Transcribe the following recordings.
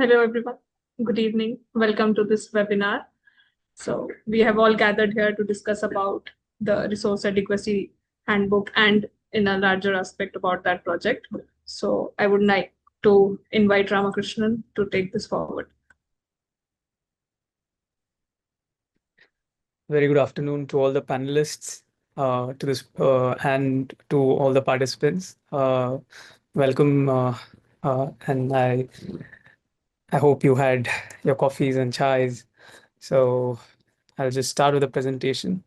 Hello, everyone. Good evening. Welcome to this webinar. So we have all gathered here to discuss about the resource adequacy handbook and in a larger aspect about that project. So I would like to invite Ramakrishnan to take this forward. Very good afternoon to all the panelists, to this and to all the participants. Welcome, and I hope you had your coffees and chais. So I'll just start with the presentation.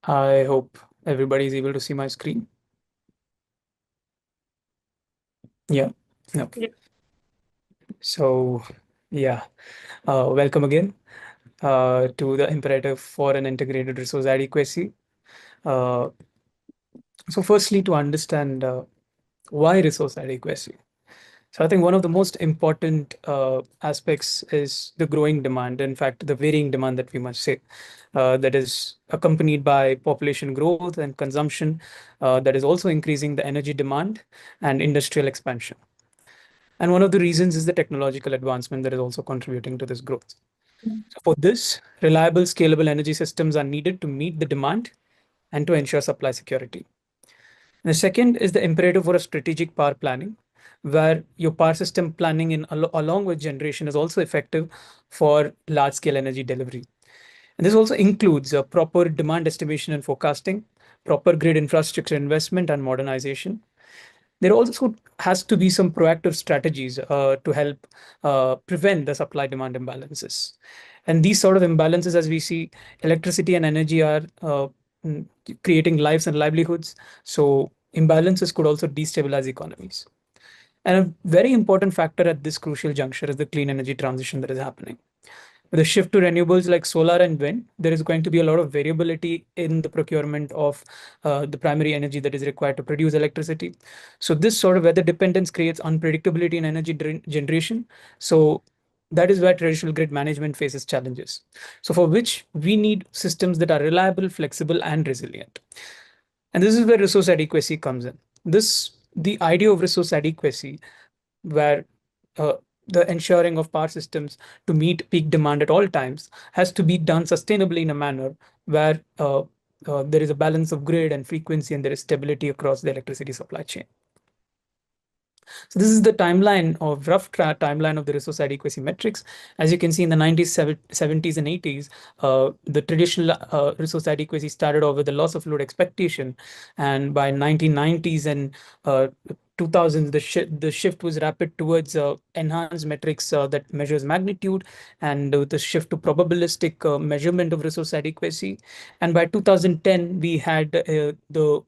I hope everybody is able to see my screen. Yeah. Okay. Yeah. So, yeah, welcome again to the imperative for an integrated resource adequacy. Uh, so, firstly, to understand why resource adequacy. So I think one of the most important aspects is the growing demand. In fact, the varying demand that we must say, that is accompanied by population growth and consumption, that is also increasing the energy demand and industrial expansion. And one of the reasons is the technological advancement that is also contributing to this growth. So for this, reliable, scalable energy systems are needed to meet the demand and to ensure supply security. And the second is the imperative for a strategic power planning, where your power system planning along with generation is also effective for large scale energy delivery. And this also includes a proper demand estimation and forecasting, proper grid infrastructure investment and modernization. There also has to be some proactive strategies to help prevent the supply demand imbalances. And these sort of imbalances, as we see, electricity and energy are mm, creating lives and livelihoods. So imbalances could also destabilize economies. And a very important factor at this crucial juncture is the clean energy transition that is happening. With the shift to renewables like solar and wind, there is going to be a lot of variability in the procurement of the primary energy that is required to produce electricity. So this sort of weather dependence creates unpredictability in energy generation. So that is where traditional grid management faces challenges. So for which we need systems that are reliable, flexible, and resilient. And this is where resource adequacy comes in. The idea of resource adequacy, where uh, the ensuring of power systems to meet peak demand at all times has to be done sustainably in a manner where there is a balance of grid and frequency and there is stability across the electricity supply chain. So this is the timeline of the resource adequacy metrics. As you can see in the 90s, 70s, and 80s, the traditional resource adequacy started off with the loss of load expectation. And by 1990s and 2000s, the shift was rapid towards enhanced metrics that measures magnitude and the shift to probabilistic measurement of resource adequacy. And by 2010, we had the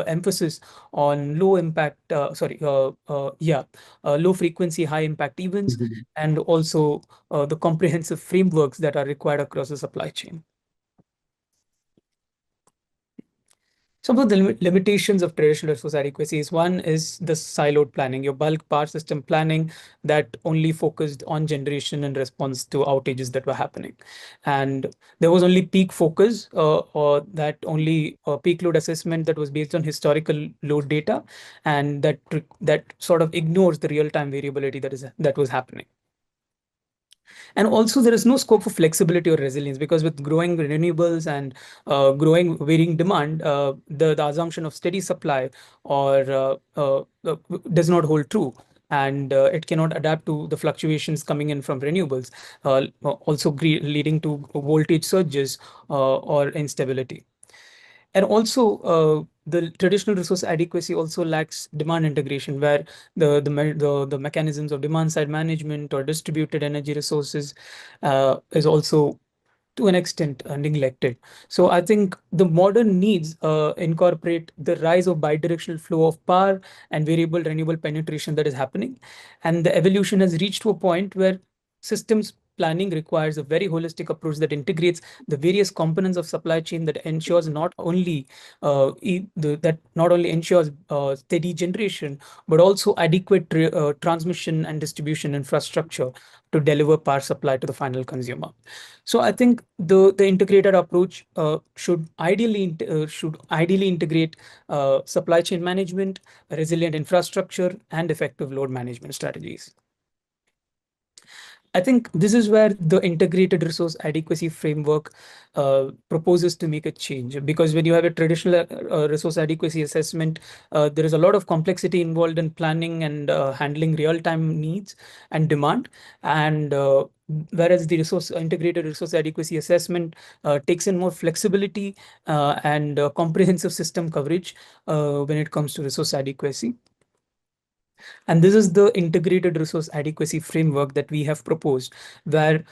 emphasis on low frequency, high impact events, and also the comprehensive frameworks that are required across the supply chain. Some of the limitations of traditional resource adequacy is one is the siloed planning, your bulk power system planning that only focused on generation in response to outages that were happening. And there was only peak focus or that only peak load assessment that was based on historical load data, and that sort of ignores the real-time variability that was happening. And also, there is no scope for flexibility or resilience because with growing renewables and growing varying demand, the assumption of steady supply or does not hold true. And it cannot adapt to the fluctuations coming in from renewables, also leading to voltage surges or instability. And also, the traditional resource adequacy also lacks demand integration, where the mechanisms of demand side management or distributed energy resources is also to an extent neglected. So I think the modern needs incorporate the rise of bidirectional flow of power and variable renewable penetration that is happening, and the evolution has reached to a point where systems planning requires a very holistic approach that integrates the various components of supply chain that ensures not only that not only ensures steady generation, but also adequate transmission and distribution infrastructure to deliver power supply to the final consumer. So I think the integrated approach should ideally integrate supply chain management, resilient infrastructure, and effective load management strategies. I think this is where the integrated resource adequacy framework proposes to make a change. Because when you have a traditional resource adequacy assessment, there is a lot of complexity involved in planning and handling real-time needs and demand. And whereas the resource integrated resource adequacy assessment takes in more flexibility and comprehensive system coverage when it comes to resource adequacy. And this is the integrated resource adequacy framework that we have proposed, where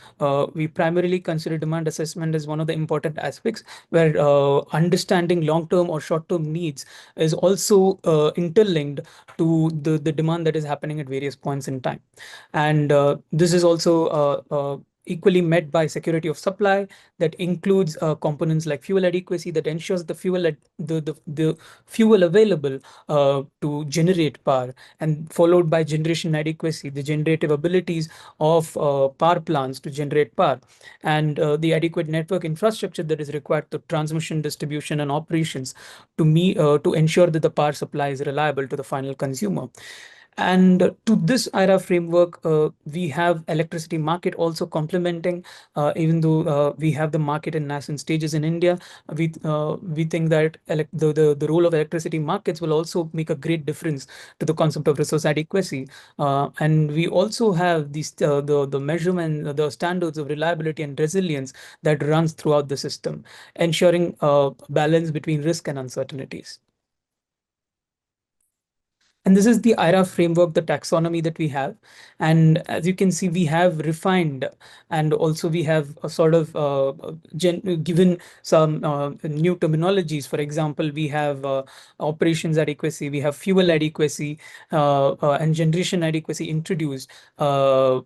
we primarily consider demand assessment as one of the important aspects, where understanding long-term or short-term needs is also interlinked to the demand that is happening at various points in time. And this is also equally met by security of supply that includes components like fuel adequacy that ensures the fuel available to generate power, and followed by generation adequacy, the generative abilities of power plants to generate power, and the adequate network infrastructure that is required to transmission, distribution, and operations to ensure that the power supply is reliable to the final consumer. And to this IRA framework, we have electricity market also complementing. Even though we have the market in nascent stages in India, we think that the role of electricity markets will also make a great difference to the concept of resource adequacy. And we also have the measurement, the standards of reliability and resilience that runs throughout the system, ensuring balance between risk and uncertainties. And this is the IRA framework, the taxonomy that we have. And as you can see, we have refined, and also we have a sort of given some new terminologies. For example, we have operations adequacy, we have fuel adequacy, and generation adequacy introduced. As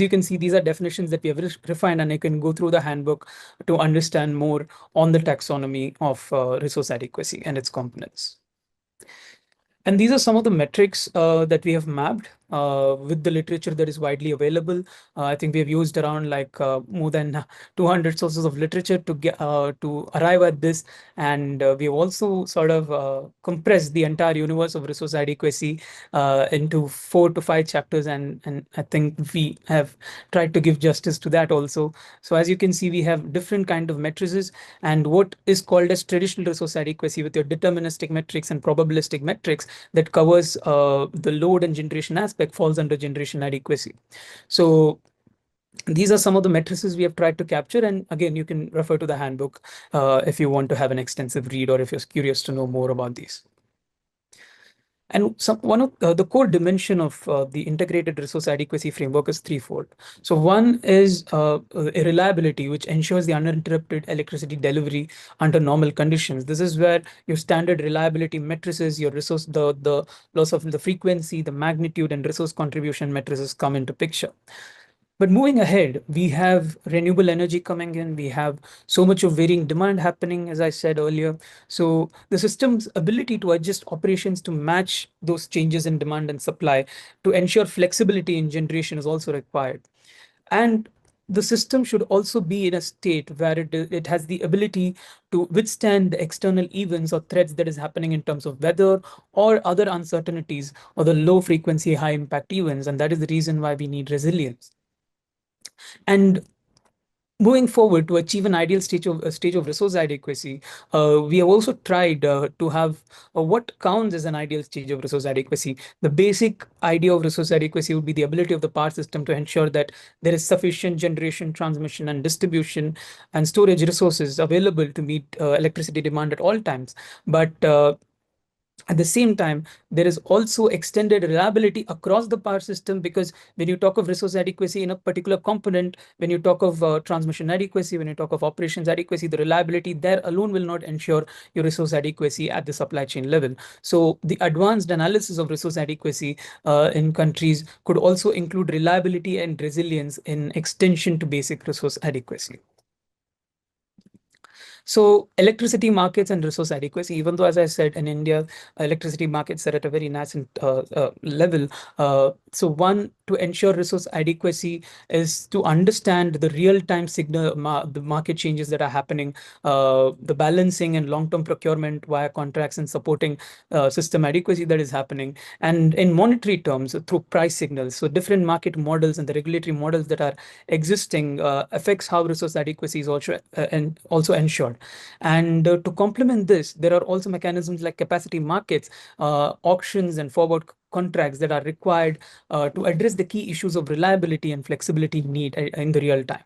you can see, these are definitions that we have refined, and I can go through the handbook to understand more on the taxonomy of resource adequacy and its components. And these are some of the metrics that we have mapped with the literature that is widely available. I think we have used around more than 200 sources of literature to get to arrive at this. And we have also sort of compressed the entire universe of resource adequacy into 4 to 5 chapters. And I think we have tried to give justice to that also. So as you can see, we have different kind of matrices, and what is called as traditional resource adequacy with your deterministic metrics and probabilistic metrics that covers the load and generation aspect falls under generation adequacy. So these are some of the matrices we have tried to capture. And again, you can refer to the handbook if you want to have an extensive read, or if you're curious to know more about these. And one of the core dimension of the integrated resource adequacy framework is threefold. So one is reliability, which ensures the uninterrupted electricity delivery under normal conditions. This is where your standard reliability matrices, your resource, the loss of the frequency, the magnitude, and resource contribution matrices come into picture. But moving ahead, we have renewable energy coming in. We have so much of varying demand happening, as I said earlier. So the system's ability to adjust operations to match those changes in demand and supply to ensure flexibility in generation is also required. And the system should also be in a state where it has the ability to withstand the external events or threats that is happening in terms of weather or other uncertainties or the low frequency, high impact events. And that is the reason why we need resilience. And moving forward to achieve an ideal stage of resource adequacy, we have also tried to have what counts as an ideal stage of resource adequacy. The basic idea of resource adequacy would be the ability of the power system to ensure that there is sufficient generation, transmission, and distribution and storage resources available to meet electricity demand at all times. But At the same time, there is also extended reliability across the power system, because when you talk of resource adequacy in a particular component, when you talk of transmission adequacy, when you talk of operations adequacy, the reliability there alone will not ensure your resource adequacy at the supply chain level. So the advanced analysis of resource adequacy in countries could also include reliability and resilience in extension to basic resource adequacy. So electricity markets and resource adequacy, even though, as I said, in India, electricity markets are at a very nascent level. So one, to ensure resource adequacy is to understand the real-time signal, the market changes that are happening, the balancing and long-term procurement via contracts and supporting system adequacy that is happening. And in monetary terms, through price signals. So different market models and the regulatory models that are existing affects how resource adequacy is also ensured. And to complement this, there are also mechanisms like capacity markets, auctions, and forward contracts that are required to address the key issues of reliability and flexibility need in the real time.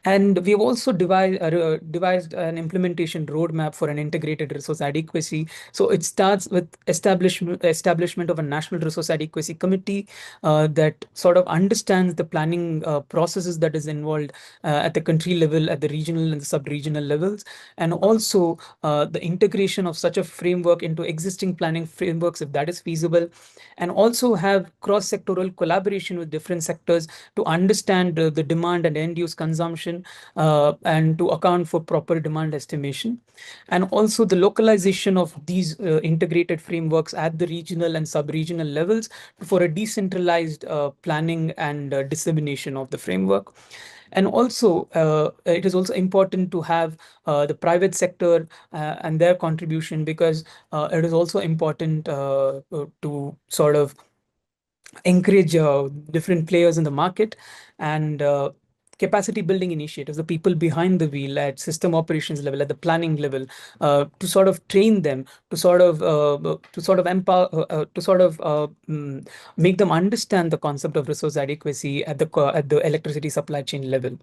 And we've also devised an implementation roadmap for an integrated resource adequacy. So it starts with establishment of a national resource adequacy committee that sort of understands the planning processes that is involved at the country level, at the regional and the sub-regional levels, and also the integration of such a framework into existing planning frameworks, if that is feasible, and also have cross-sectoral collaboration with different sectors to understand the demand and end-use consumption, and to account for proper demand estimation, and also the localization of these integrated frameworks at the regional and sub-regional levels for a decentralized planning and dissemination of the framework. And also, it is also important to have the private sector and their contribution, because it is also important to sort of encourage different players in the market, and capacity building initiatives, the people behind the wheel at system operations level, at the planning level, to sort of train them, to sort of empower, to sort of make them understand the concept of resource adequacy at the electricity supply chain level.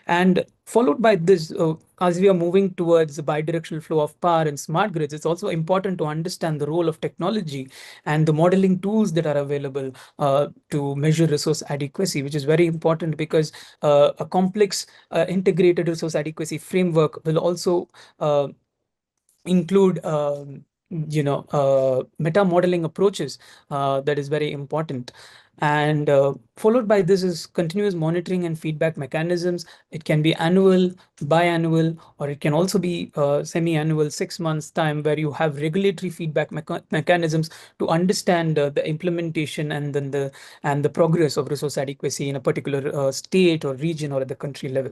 And followed by this, as we are moving towards the bidirectional flow of power and smart grids, it's also important to understand the role of technology and the modeling tools that are available to measure resource adequacy, which is very important, because a complex integrated resource adequacy framework will also include meta modeling approaches that is very important. And followed by this is continuous monitoring and feedback mechanisms. It can be annual, biannual, or it can also be semi-annual, 6 months time, where you have regulatory feedback mechanisms to understand the implementation and then the progress of resource adequacy in a particular state or region or at the country level.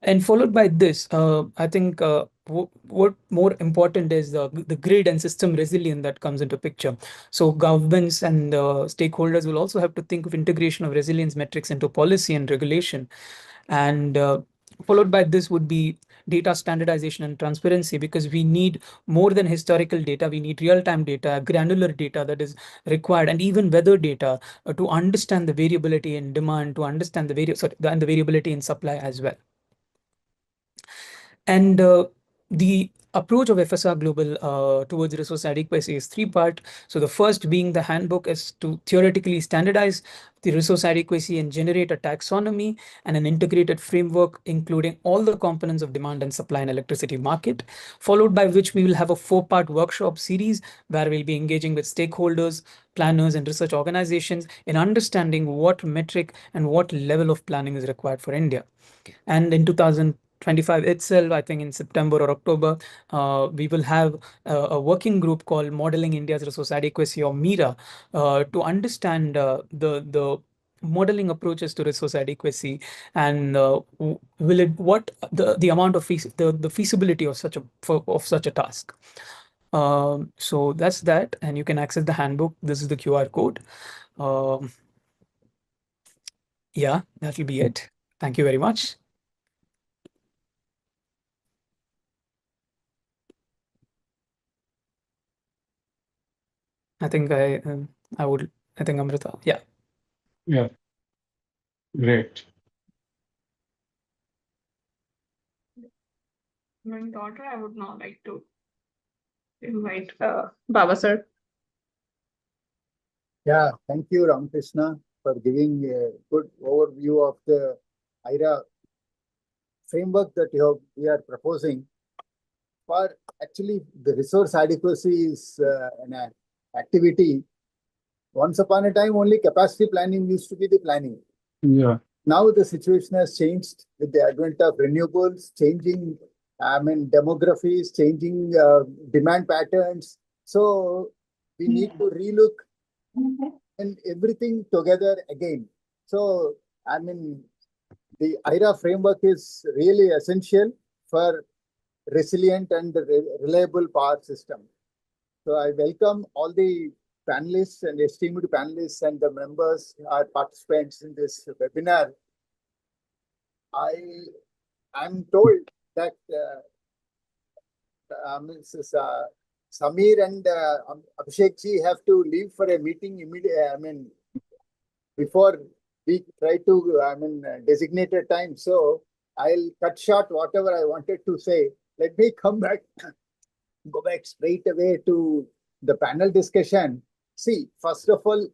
And followed by this, I think what more important is the grid and system resilience that comes into picture. So governments and stakeholders will also have to think of integration of resilience metrics into policy and regulation. And followed by this would be data standardization and transparency, because we need more than historical data. We need real-time data, granular data that is required, and even weather data to understand the variability in demand, to understand and the variability in supply as well. And the approach of FSR Global towards resource adequacy is three-part. So the first being the handbook is to theoretically standardize the resource adequacy and generate a taxonomy and an integrated framework, including all the components of demand and supply and electricity market, followed by which we will have a four-part workshop series where we'll be engaging with stakeholders, planners, and research organizations in understanding what metric and what level of planning is required for India. And in 2025 itself, I think in September or October, we will have a working group called Modeling India's Resource Adequacy, or MIRA, to understand the modeling approaches to resource adequacy, and will it what the amount of the feasibility of such a task. So that's that, and you can access the handbook. This is the QR code. Um, yeah, that will be it. Thank you very much. I think I would I think Amrita. Yeah. Yeah, great. My daughter, I would not like to invite Baba sir. Yeah, thank you, Ramakrishna, for giving a good overview of the IRA framework that we are proposing. For actually, the resource adequacy is an activity. Once upon a time, only capacity planning used to be the planning. Yeah. Now the situation has changed with the advent of renewables, changing, demographies, changing demand patterns. So we need to relook and everything together again. So, the IRA framework is really essential for resilient and reliable power system. So I welcome all the panelists and esteemed panelists and the members or participants in this webinar. I'm told that Mrs. Samir and Abhishek ji have to leave for a meeting immediately. Before we try to, designated time. So I'll cut short whatever I wanted to say. Let me go back straight away to the panel discussion. See, first of all,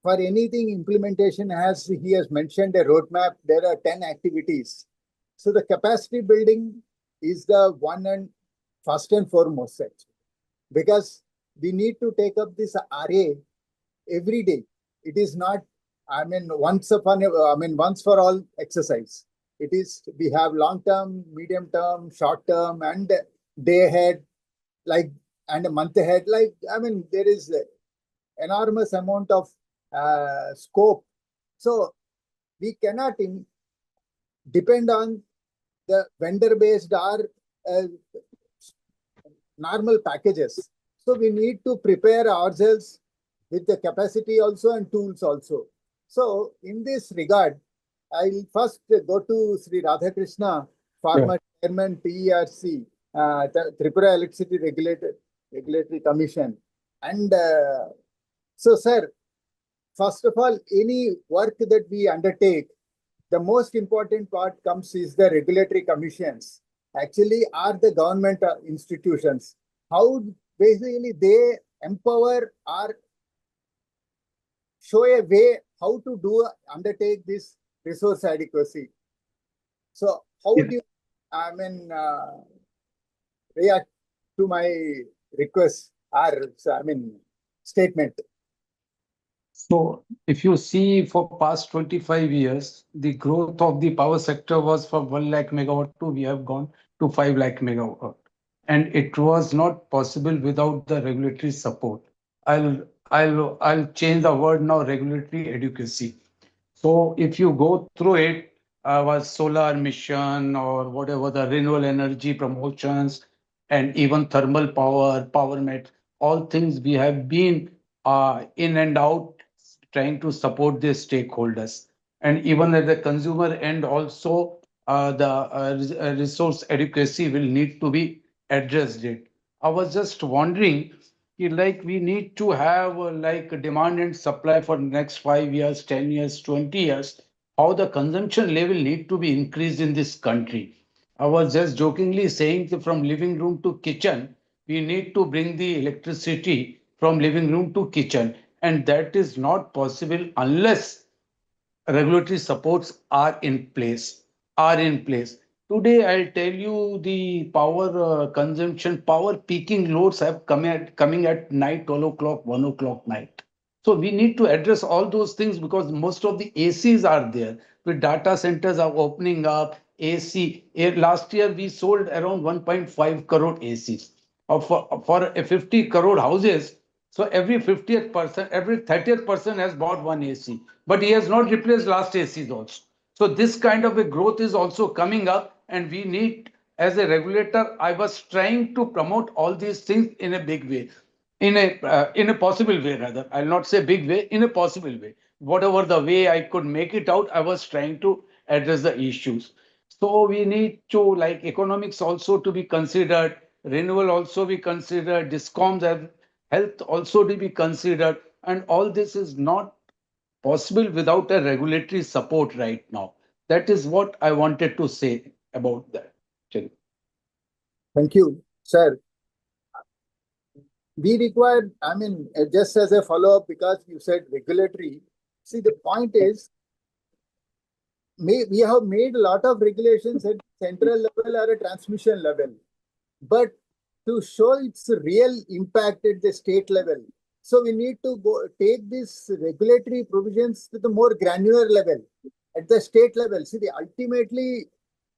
for anything implementation, as he has mentioned a roadmap, there are 10 activities. So the capacity building is the one and first and foremost set, because we need to take up this RA every day. It is not, once for all exercise. It is, we have long term, medium term, short term, and day ahead, like, and a month ahead. Like, there is enormous amount of scope. So we cannot depend on the vendor based or uh, normal packages. So we need to prepare ourselves with the capacity also and tools also. So in this regard, I'll first go to Sri Radhakrishna, former chairman TERC, Tripura Electricity Regulatory Commission. And so, sir, first of all, any work that we undertake, the most important part comes is the regulatory commissions. Actually, are the government institutions. How basically they empower or show a way how to undertake this resource adequacy. So how would you, react to my request or, statement? So if you see for past 25 years, the growth of the power sector was from 1 lakh megawatt to we have gone to 5 lakh megawatt. And it was not possible without the regulatory support. I'll change the word now, regulatory adequacy. So if you go through it, our solar mission or whatever the renewable energy promotions and even thermal power, power met, all things we have been in and out trying to support the stakeholders. And even at the consumer end also, the resource adequacy will need to be addressed it. I was just wondering, like we need to have like demand and supply for next 5 years, 10 years, 20 years, how the consumption level need to be increased in this country. I was just jokingly saying that from living room to kitchen, we need to bring the electricity from living room to kitchen. And that is not possible unless regulatory supports are in place. Today I'll tell you the power consumption, power peaking loads have coming at night, 12 o'clock, 1 o'clock night. So we need to address all those things because most of the ACs are there. The data centers are opening up. Last year we sold around 1.5 crore ACs. For a 50 crore houses, so every 50th person, every 30th person has bought one AC, but he has not replaced last ACs also. So this kind of a growth is also coming up, and we need, as a regulator, I was trying to promote all these things in a big way, in a possible way rather. I'll not say big way, in a possible way. Whatever the way I could make it out, I was trying to address the issues. So we need to like economics also to be considered, renewal also be considered, discoms have health also to be considered, and all this is not possible without a regulatory support right now. That is what I wanted to say about that. Thank you, sir. we require, I mean, just as a follow-up, because you said regulatory. See, the point is, we have made a lot of regulations at central level or a transmission level, but to show its real impact at the state level, so we need to take these regulatory provisions to the more granular level at the state level. See, ultimately,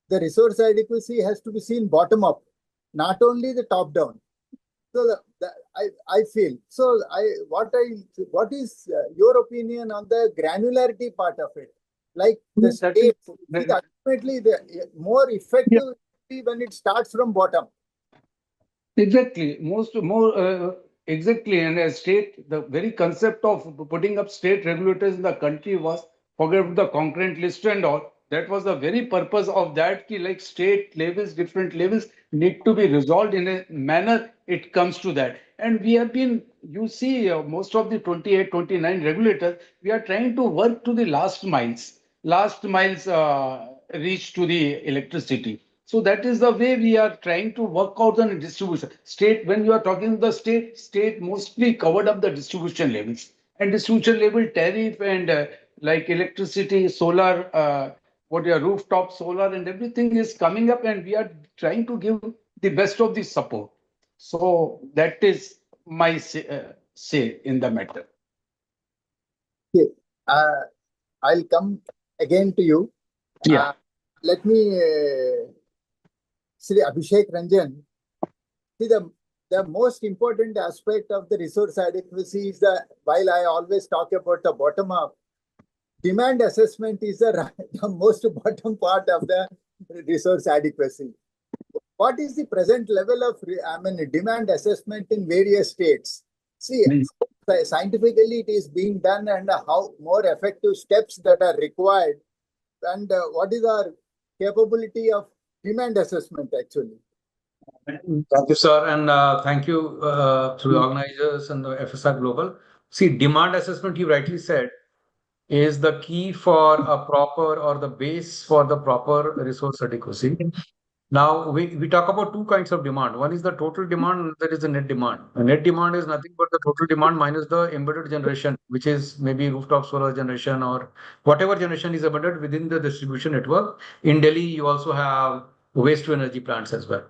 the resource adequacy has to be seen bottom up, not only the top down. So I feel so. What is your opinion on the granularity part of it? Like the That is- states, ultimately the more effective will be when it starts from bottom. Exactly. Exactly. And a state, the very concept of putting up state regulators in the country was forget the concurrent list and all. That was the very purpose of that. Ki like state levels, different levels need to be resolved in a manner it comes to that. And we have been, you see, most of the 28, 29 regulators, we are trying to work to the last miles reach to the electricity. So that is the way we are trying to work out the distribution. State, when you are talking the state mostly covered up the distribution levels and distribution level tariff and like electricity, solar, what your rooftop solar and everything is coming up, and we are trying to give the best of the support. So that is my say in the matter. Okay. I'll come again to you. Yeah. Let me, Sri Abhishek Ranjan. See, the most important aspect of the resource adequacy is while I always talk about the bottom up, demand assessment is the most bottom part of the resource adequacy. What is the present level of demand assessment in various states? See, scientifically it is being done, and how more effective steps that are required, and what is our capability of demand assessment actually? Thank you, sir, and thank you to the organizers and the FSR Global. See, demand assessment, you rightly said, is the key for a proper or the base for the proper resource adequacy. Now, we talk about two kinds of demand. One is the total demand, and there is the net demand. The net demand is nothing but the total demand minus the embedded generation, which is maybe rooftop solar generation or whatever generation is embedded within the distribution network. In Delhi, you also have waste to energy plants as well.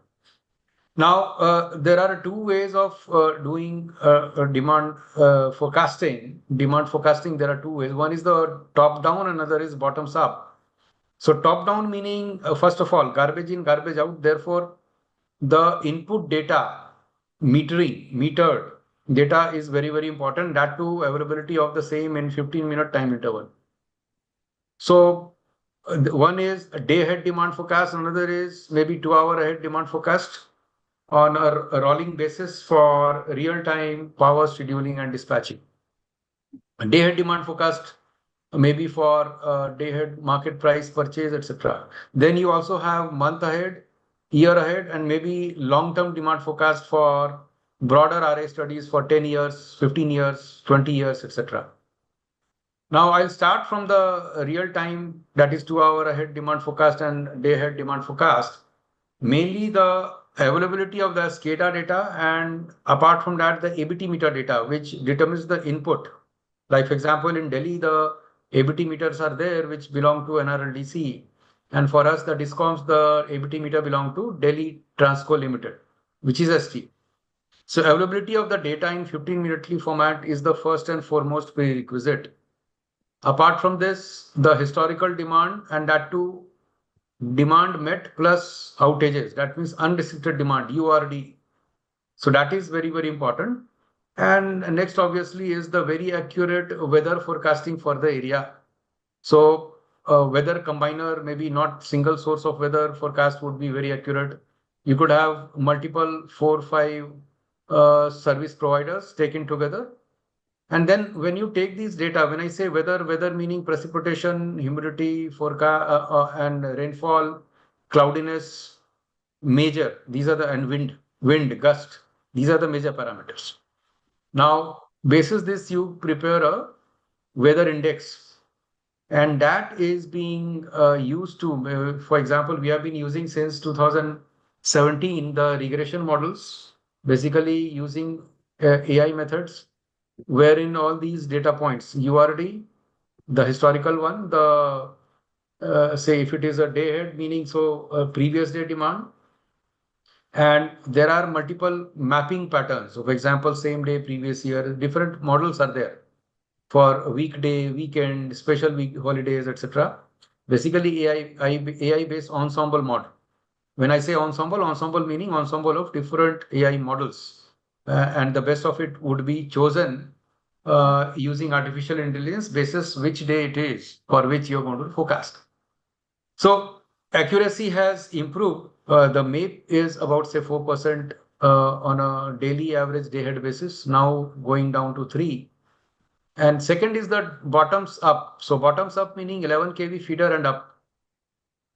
Now, there are two ways of doing demand forecasting. Demand forecasting, there are two ways. One is the top down, another is bottoms up. So top down meaning, first of all, garbage in, garbage out. Therefore, the input data, metered data is very, very important. That too, availability of the same in 15-minute time interval. So one is a day ahead demand forecast, another is maybe 2 hour ahead demand forecast on a rolling basis for real-time power scheduling and dispatching. A day-ahead demand forecast maybe for day-ahead market price purchase, etc. Then you also have month ahead, year ahead, and maybe long-term demand forecast for broader array studies for 10 years, 15 years, 20 years, etc. Now I'll start from the real-time, that is 2 hour ahead demand forecast and day-ahead demand forecast. Mainly the availability of the SCADA data, and apart from that, the ABT meter data, which determines the input. Like for example, in Delhi, the ABT meters are there, which belong to NRLDC. And for us, the DISCOMs, the ABT meter belong to Delhi Transco Limited, which is ST. So availability of the data in 15-minutely format is the first and foremost prerequisite. Apart from this, the historical demand, and that too demand met plus outages. That means unrestricted demand, URD. So that is very, very important. And next, obviously, is the very accurate weather forecasting for the area. So weather combiner, maybe not single source of weather forecast would be very accurate. You could have multiple 4, 5 service providers taken together. And then when you take these data, when I say weather meaning precipitation, humidity, forecast, and rainfall, cloudiness, major, these are and wind, gust, these are the major parameters. Now, basis this, you prepare a weather index, and that is being used to, for example, we have been using since 2017 the regression models, basically using AI methods, wherein all these data points, URD, the historical one, the say if it is a day ahead, meaning previous day demand, and there are multiple mapping patterns. So, for example, same day, previous year, different models are there for weekday, weekend, special week holidays, etc. Basically, AI based ensemble model. When I say ensemble meaning ensemble of different AI models, and the best of it would be chosen using artificial intelligence basis which day it is for which you're going to forecast. So accuracy has improved. The MAPE is about say 4% on a daily average day ahead basis, now going down to 3. And second is the bottoms up. So bottoms up meaning 11 kV feeder and up.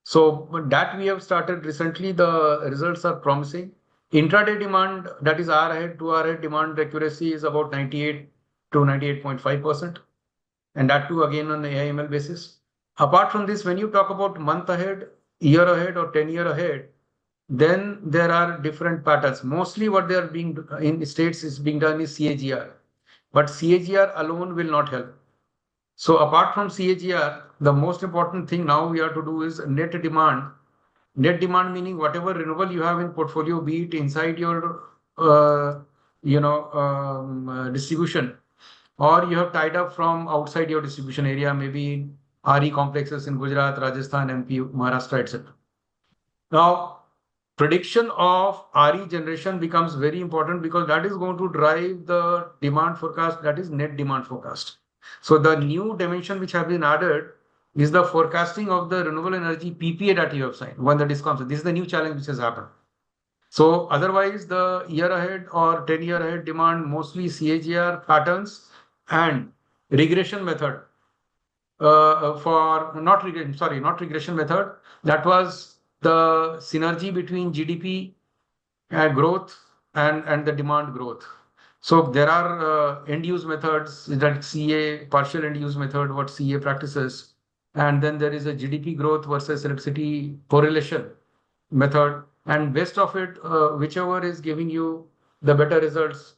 So that we have started recently. The results are promising. Intraday demand, that is hour ahead, 2 hour ahead demand accuracy is about 98 to 98.5%. And that too again on the AIML basis. Apart from this, when you talk about month ahead, year ahead, or 10-year ahead, then there are different patterns. Mostly what they are being in states is being done is CAGR, but CAGR alone will not help. So apart from CAGR, the most important thing now we have to do is net demand. Net demand meaning whatever renewable you have in portfolio, be it inside your distribution, or you have tied up from outside your distribution area, maybe RE complexes in Gujarat, Rajasthan, MP, Maharashtra, etc. Now, prediction of RE generation becomes very important because that is going to drive the demand forecast, that is net demand forecast. So the new dimension which have been added is the forecasting of the renewable energy PPA that you have signed when the discounts. This is the new challenge which has happened. So otherwise, the year ahead or 10-year ahead demand mostly CAGR patterns and regression method for not regression, sorry, not regression method. That was the synergy between GDP growth and the demand growth. So there are end use methods that CA partial end use method, what CA practices, and then there is a GDP growth versus electricity correlation method, and best of it, whichever is giving you the better results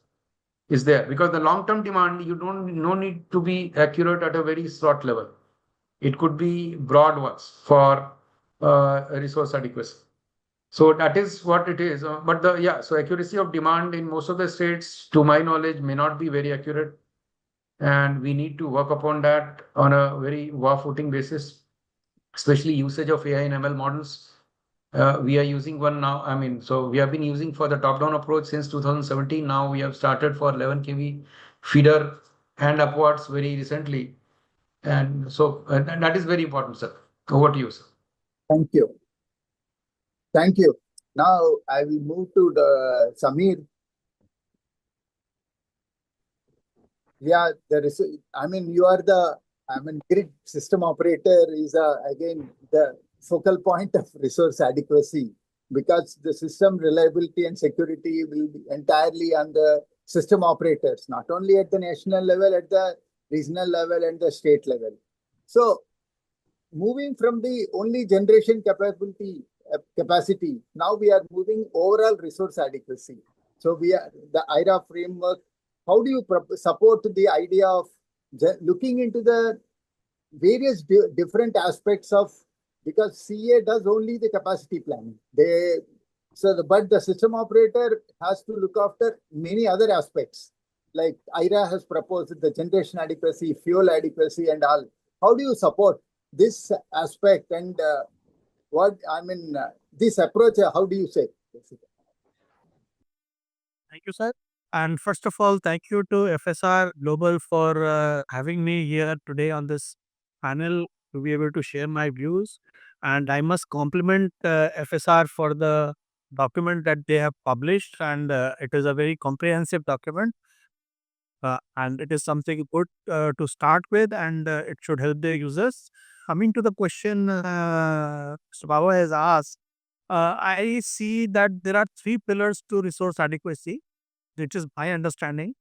is there, because the long term demand you don't no need to be accurate at a very short level. It could be broad ones for resource adequacy. So that is what it is. But so accuracy of demand in most of the states, to my knowledge, may not be very accurate. And we need to work upon that on a very war footing basis, especially usage of AI and ML models. We are using one now. I mean, so we have been using for the top-down approach since 2017. Now we have started for 11 kV feeder and upwards very recently. And so that is very important, sir. Over to you, sir. Thank you. Thank you. Now I will move to the Samir. Yeah, there is. You are the. Grid system operator is again the focal point of resource adequacy, because the system reliability and security will be entirely on the system operators, not only at the national level, at the regional level and the state level. So, moving from the only generation capacity, now we are moving overall resource adequacy. So we are the IRA framework. How do you support the idea of looking into the various different aspects of, because CA does only the capacity planning. But the system operator has to look after many other aspects. Like IRA has proposed the generation adequacy, fuel adequacy, and all. How do you support this aspect and this approach? How do you say? Thank you, sir. And first of all, thank you to FSR Global for having me here today on this panel to be able to share my views. And I must compliment FSR for the document that they have published, and it is a very comprehensive document. And it is something good to start with, and it should help the users. Coming to the question Mr. Baba has asked, I see that there are three pillars to resource adequacy, which is my understanding.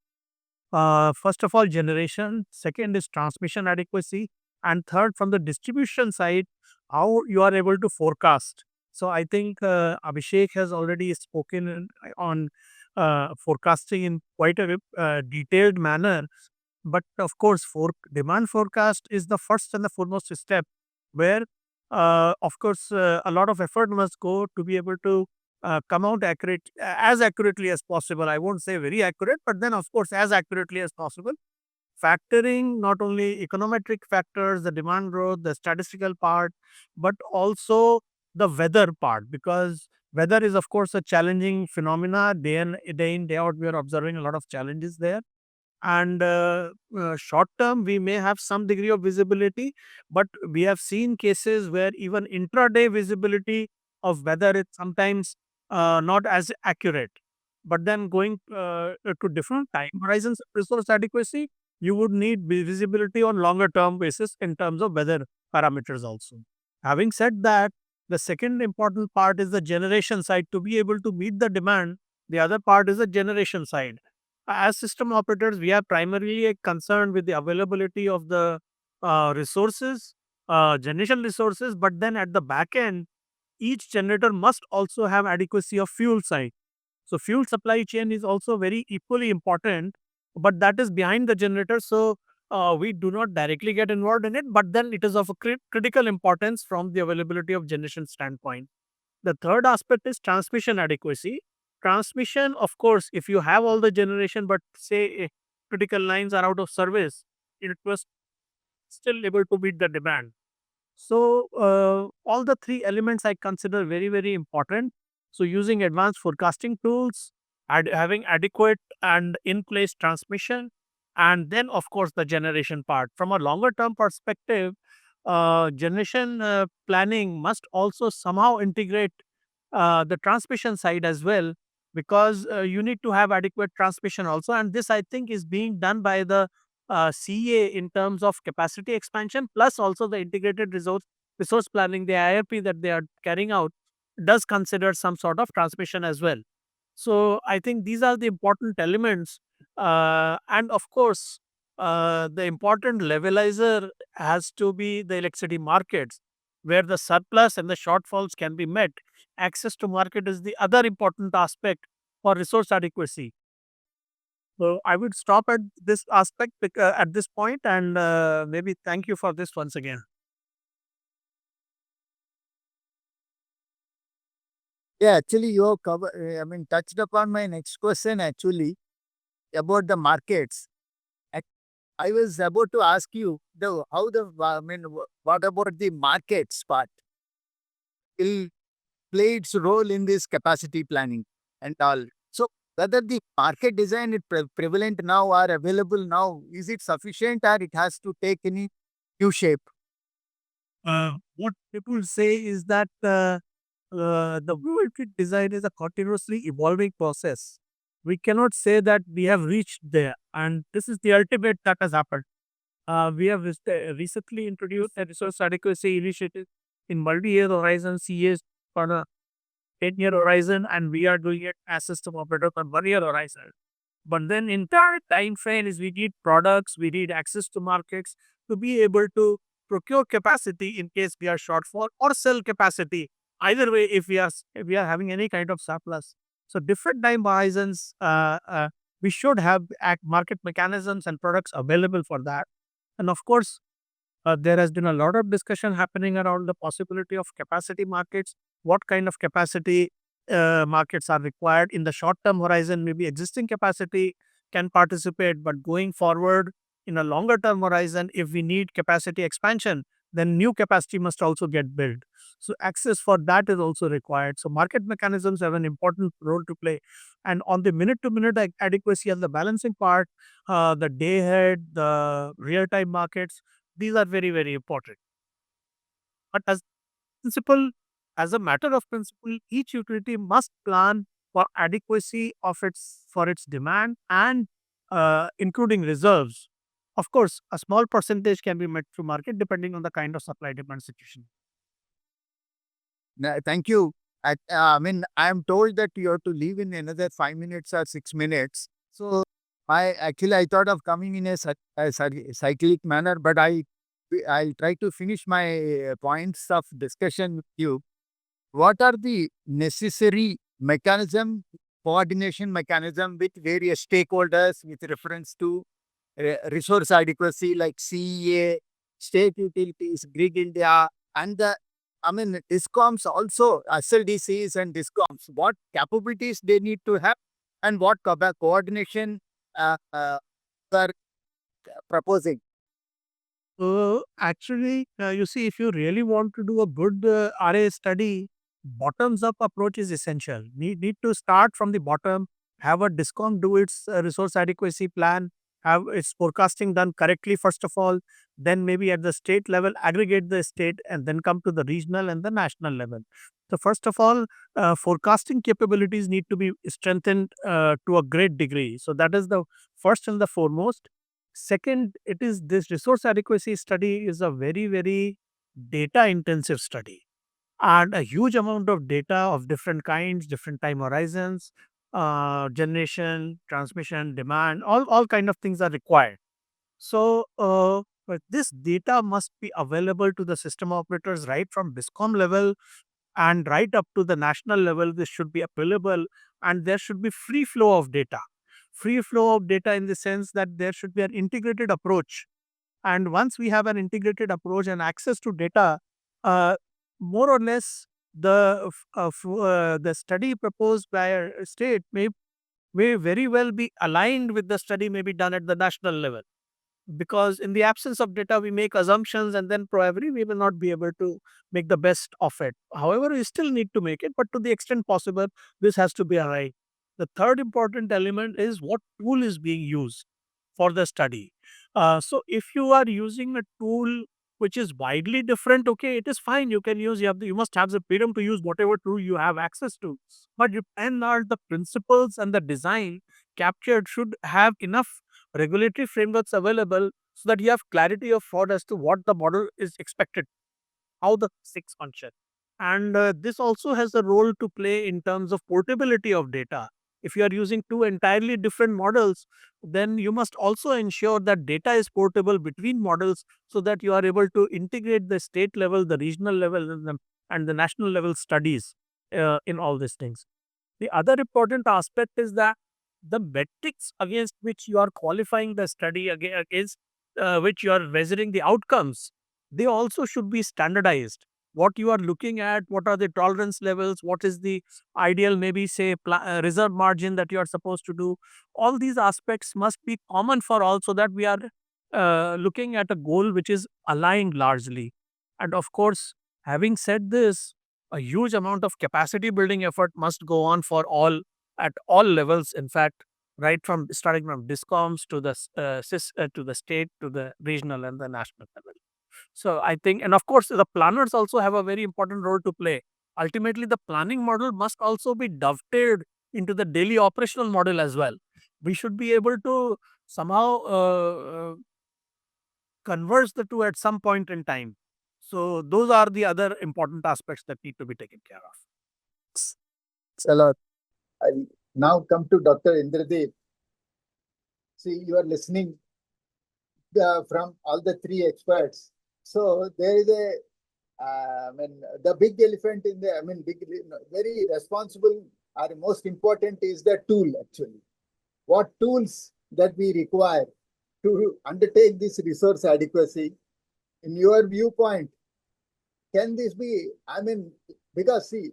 First of all, generation. Second is transmission adequacy. And third, from the distribution side, how you are able to forecast. So I think Abhishek has already spoken on forecasting in quite a detailed manner. But of course, for demand forecast is the first and the foremost step where, of course, a lot of effort must go to be able to come out accurate as accurately as possible. I won't say very accurate, but then of course as accurately as possible, factoring not only econometric factors, the demand growth, the statistical part, but also the weather part, because weather is of course a challenging phenomena. Day in, day out, we are observing a lot of challenges there. And short term, we may have some degree of visibility, but we have seen cases where even intraday visibility of weather is sometimes not as accurate. But then going to different time horizons, resource adequacy, you would need visibility on longer term basis in terms of weather parameters also. Having said that, the second important part is the generation side. To be able to meet the demand, the other part is the generation side. As system operators, we are primarily concerned with the availability of the resources, generation resources, but then at the back end, each generator must also have adequacy of fuel side. So fuel supply chain is also very equally important, but that is behind the generator. So we do not directly get involved in it, but then it is of a critical importance from the availability of generation standpoint. The third aspect is transmission adequacy. Transmission, of course, if you have all the generation, but say critical lines are out of service, it was still able to meet the demand. So, all the three elements I consider very, very important. So, using advanced forecasting tools, having adequate and in place transmission, and then, of course, the generation part. From a longer term perspective, generation planning must also somehow integrate the transmission side as well, because you need to have adequate transmission also. And this, I think, is being done by the CA in terms of capacity expansion, plus also the integrated resource planning, the IRP that they are carrying out does consider some sort of transmission as well. So I think these are the important elements. And of course, the important levelizer has to be the electricity markets, where the surplus and the shortfalls can be met. Access to market is the other important aspect for resource adequacy. So I would stop at this aspect at this point, and maybe thank you for this once again. Yeah, actually, you have touched upon my next question actually about the markets. I was about to ask you what about the markets part will play its role in this capacity planning and all. So whether the market design is prevalent now or available now, is it sufficient or it has to take any new shape? What people say is that the world design is a continuously evolving process. We cannot say that we have reached there, and this is the ultimate that has happened. We have recently introduced a resource adequacy initiative in multi-year horizon CAs for a 10-year horizon, and we are doing it as system operator for 1-year horizon. But then entire time frame is we need products, we need access to markets to be able to procure capacity in case we are shortfall, or sell capacity. Either way, if we are having any kind of surplus. So different time horizons, we should have market mechanisms and products available for that. And of course, there has been a lot of discussion happening around the possibility of capacity markets. What kind of capacity markets are required in the short term horizon? Maybe existing capacity can participate, but going forward in a longer term horizon, if we need capacity expansion, then new capacity must also get built. So access for that is also required. So market mechanisms have an important role to play. And on the minute to minute adequacy and the balancing part, the day ahead, the real time markets, these are very, very important. But principle, as a matter of principle, each utility must plan for adequacy of its demand and including reserves. Of course, a small percentage can be met through market depending on the kind of supply demand situation. Thank you. I am told that you have to leave in another 5 minutes or 6 minutes. So I thought of coming in a cyclic manner, but I'll try to finish my points of discussion with you. What are the necessary mechanism coordination mechanism with various stakeholders with reference to resource adequacy like CEA, state utilities, Grid India, and DISCOMs also, SLDCs and DISCOMs, what capabilities they need to have and what coordination are proposing. Actually, you see, if you really want to do a good RA study, bottoms up approach is essential. Need to start from the bottom, have a DISCOM do its resource adequacy plan, have its forecasting done correctly, first of all, then maybe at the state level, aggregate the state, and then come to the regional and the national level. So, first of all, forecasting capabilities need to be strengthened to a great degree. So, that is the first and the foremost. Second, it is this resource adequacy study is a very, very data intensive study, and a huge amount of data of different kinds, different time horizons, generation, transmission, demand, all kind of things are required. So, but this data must be available to the system operators right from DISCOM level and right up to the national level. This should be available, and there should be free flow of data. Free flow of data in the sense that there should be an integrated approach. And once we have an integrated approach and access to data, uh, more or less the study proposed by a state may very well be aligned with the study may be done at the national level, because in the absence of data we make assumptions and then probably we will not be able to make the best of it. However, we still need to make it, but to the extent possible this has to be aligned. The third important element is what tool is being used for the study. So if you are using a tool which is widely different, okay, it is fine, you can use, you must have the freedom to use whatever tool you have access to, but and are the principles and the design captured should have enough regulatory frameworks available so that you have clarity of thought as to what the model is expected, how the physics function. And this also has a role to play in terms of portability of data. If you are using two entirely different models, then you must also ensure that data is portable between models so that you are able to integrate the state level, the regional level, and the national level studies in all these things. The other important aspect is that the metrics against which you are qualifying the study against which you are measuring the outcomes, they also should be standardized. What you are looking at, what are the tolerance levels, what is the ideal, maybe say, reserve margin that you are supposed to do. All these aspects must be common for all so that we are looking at a goal which is aligned largely. And of course, having said this, a huge amount of capacity building effort must go on for all at all levels. In fact, right from starting from DISCOMs to the to the state, to the regional and the national level. So I think, and of course, the planners also have a very important role to play. Ultimately, the planning model must also be dovetailed into the daily operational model as well. We should be able to somehow converge the two at some point in time. So those are the other important aspects that need to be taken care of. It's a lot. I now come to Dr. Indradeep. See, you are listening from all the three experts. So there is a, the big elephant in the, very responsible or most important is the tool actually. What tools that we require to undertake this resource adequacy? In your viewpoint, can this be, because see,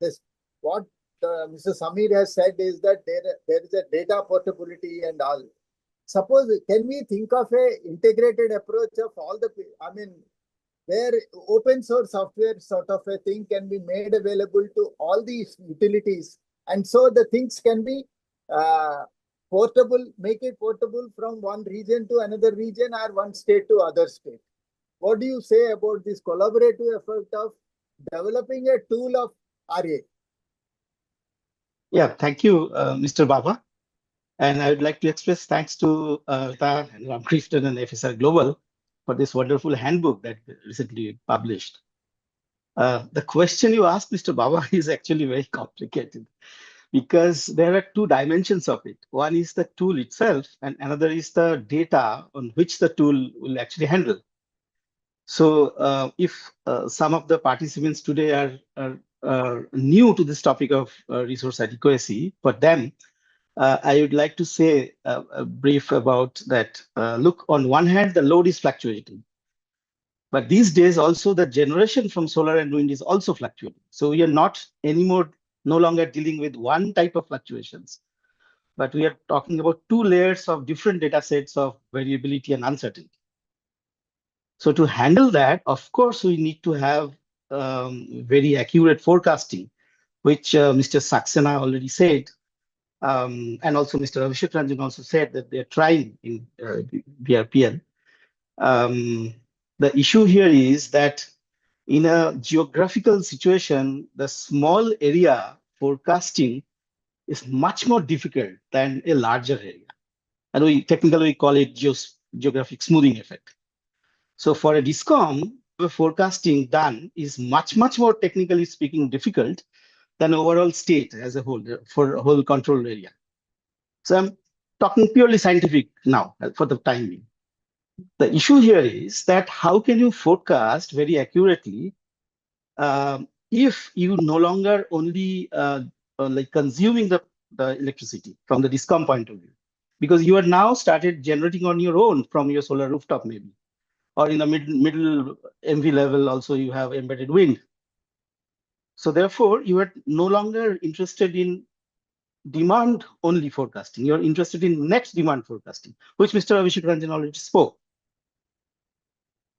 this what Mr. Samir has said is that there is a data portability and all. Suppose, can we think of a integrated approach of all the, where open source software sort of a thing can be made available to all these utilities, and so the things can be portable, make it portable from one region to another region or one state to other state. What do you say about this collaborative effort of developing a tool of RA? Yeah, thank you, Mr. Baba. And I would like to express thanks to Tar and Ramkrishnan and FSR Global for this wonderful handbook that recently published. The question you asked, Mr. Baba, is actually very complicated because there are two dimensions of it. One is the tool itself, and another is the data on which the tool will actually handle. So if some of the participants today are new to this topic of resource adequacy, for them, I would like to say a brief about that. Look, on one hand, the load is fluctuating. But these days also the generation from solar and wind is also fluctuating. So we are not anymore, no longer dealing with one type of fluctuations, but we are talking about two layers of different data sets of variability and uncertainty. So to handle that, of course, we need to have very accurate forecasting, which Mr. Saxena already said. And also Mr. Abhishek Ranjan also said that they're trying in BRPL. The issue here is that in a geographical situation, the small area forecasting is much more difficult than a larger area. And we technically call it geographic smoothing effect. So for a DISCOM, the forecasting done is much more technically speaking difficult than overall state as a whole for a whole control area. So I'm talking purely scientific now for the time being. The issue here is that how can you forecast very accurately if you no longer only like consuming the electricity from the DISCOM point of view, because you are now started generating on your own from your solar rooftop maybe, or in the middle MV level also you have embedded wind. So therefore you are no longer interested in demand only forecasting. You're interested in next demand forecasting, which Mr. Abhishek Ranjan already spoke.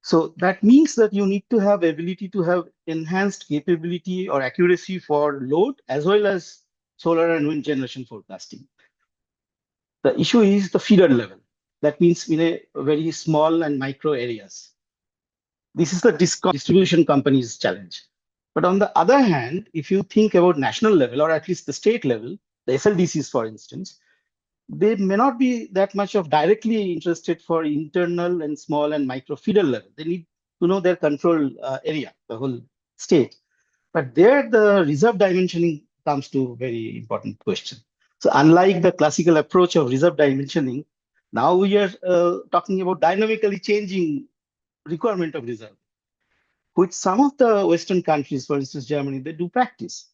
So that means that you need to have ability to have enhanced capability or accuracy for load as well as solar and wind generation forecasting. The issue is the feeder level. That means in a very small and micro areas. This is the distribution company's challenge. But on the other hand, if you think about national level or at least the state level, the SLDCs, for instance, they may not be that much of directly interested for internal and small and micro feeder level. They need to know their control area, the whole state. But there, the reserve dimensioning comes to a very important question. So unlike the classical approach of reserve dimensioning, now we are talking about dynamically changing requirement of reserve, which some of the Western countries, for instance, Germany, they do practice.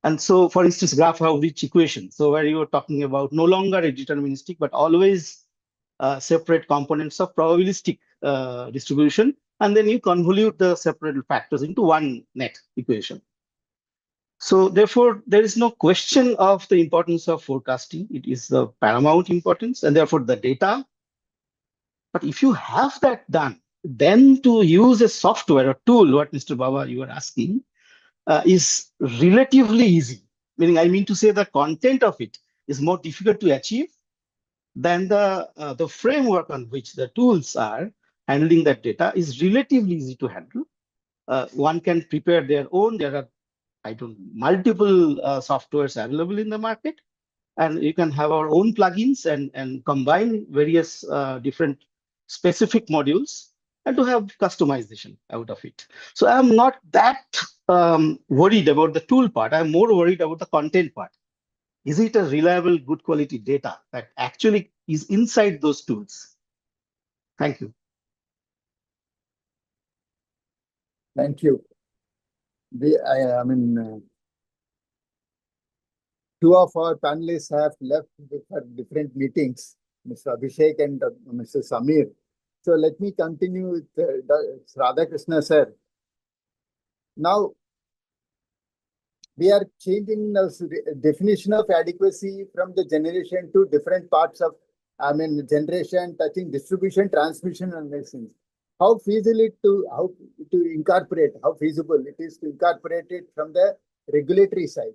And so, for instance, graph-Howrich equation. So where you are talking about no longer a deterministic, but always separate components of probabilistic distribution. And then you convolute the separate factors into one net equation. So therefore, there is no question of the importance of forecasting. It is the paramount importance, and therefore the data. But if you have that done, then to use a software or tool, what Mr. Baba, you are asking, is relatively easy. Meaning, I mean to say the content of it is more difficult to achieve than the framework on which the tools are handling that data is relatively easy to handle. One can prepare their own. There are multiple softwares available in the market, and you can have our own plugins and combine various different specific modules and to have customization out of it. So I'm not that worried about the tool part. I'm more worried about the content part. Is it a reliable, good quality data that actually is inside those tools? Thank you. Thank you. I mean, two of our panelists have left for different meetings, Mr. Abhishek and Mr. Samir. So let me continue with Radhakrishna sir. Now, we are changing the definition of adequacy from the generation to different parts of, I mean, generation, touching distribution, transmission, and these things. How feasible how feasible it is to incorporate it from the regulatory side.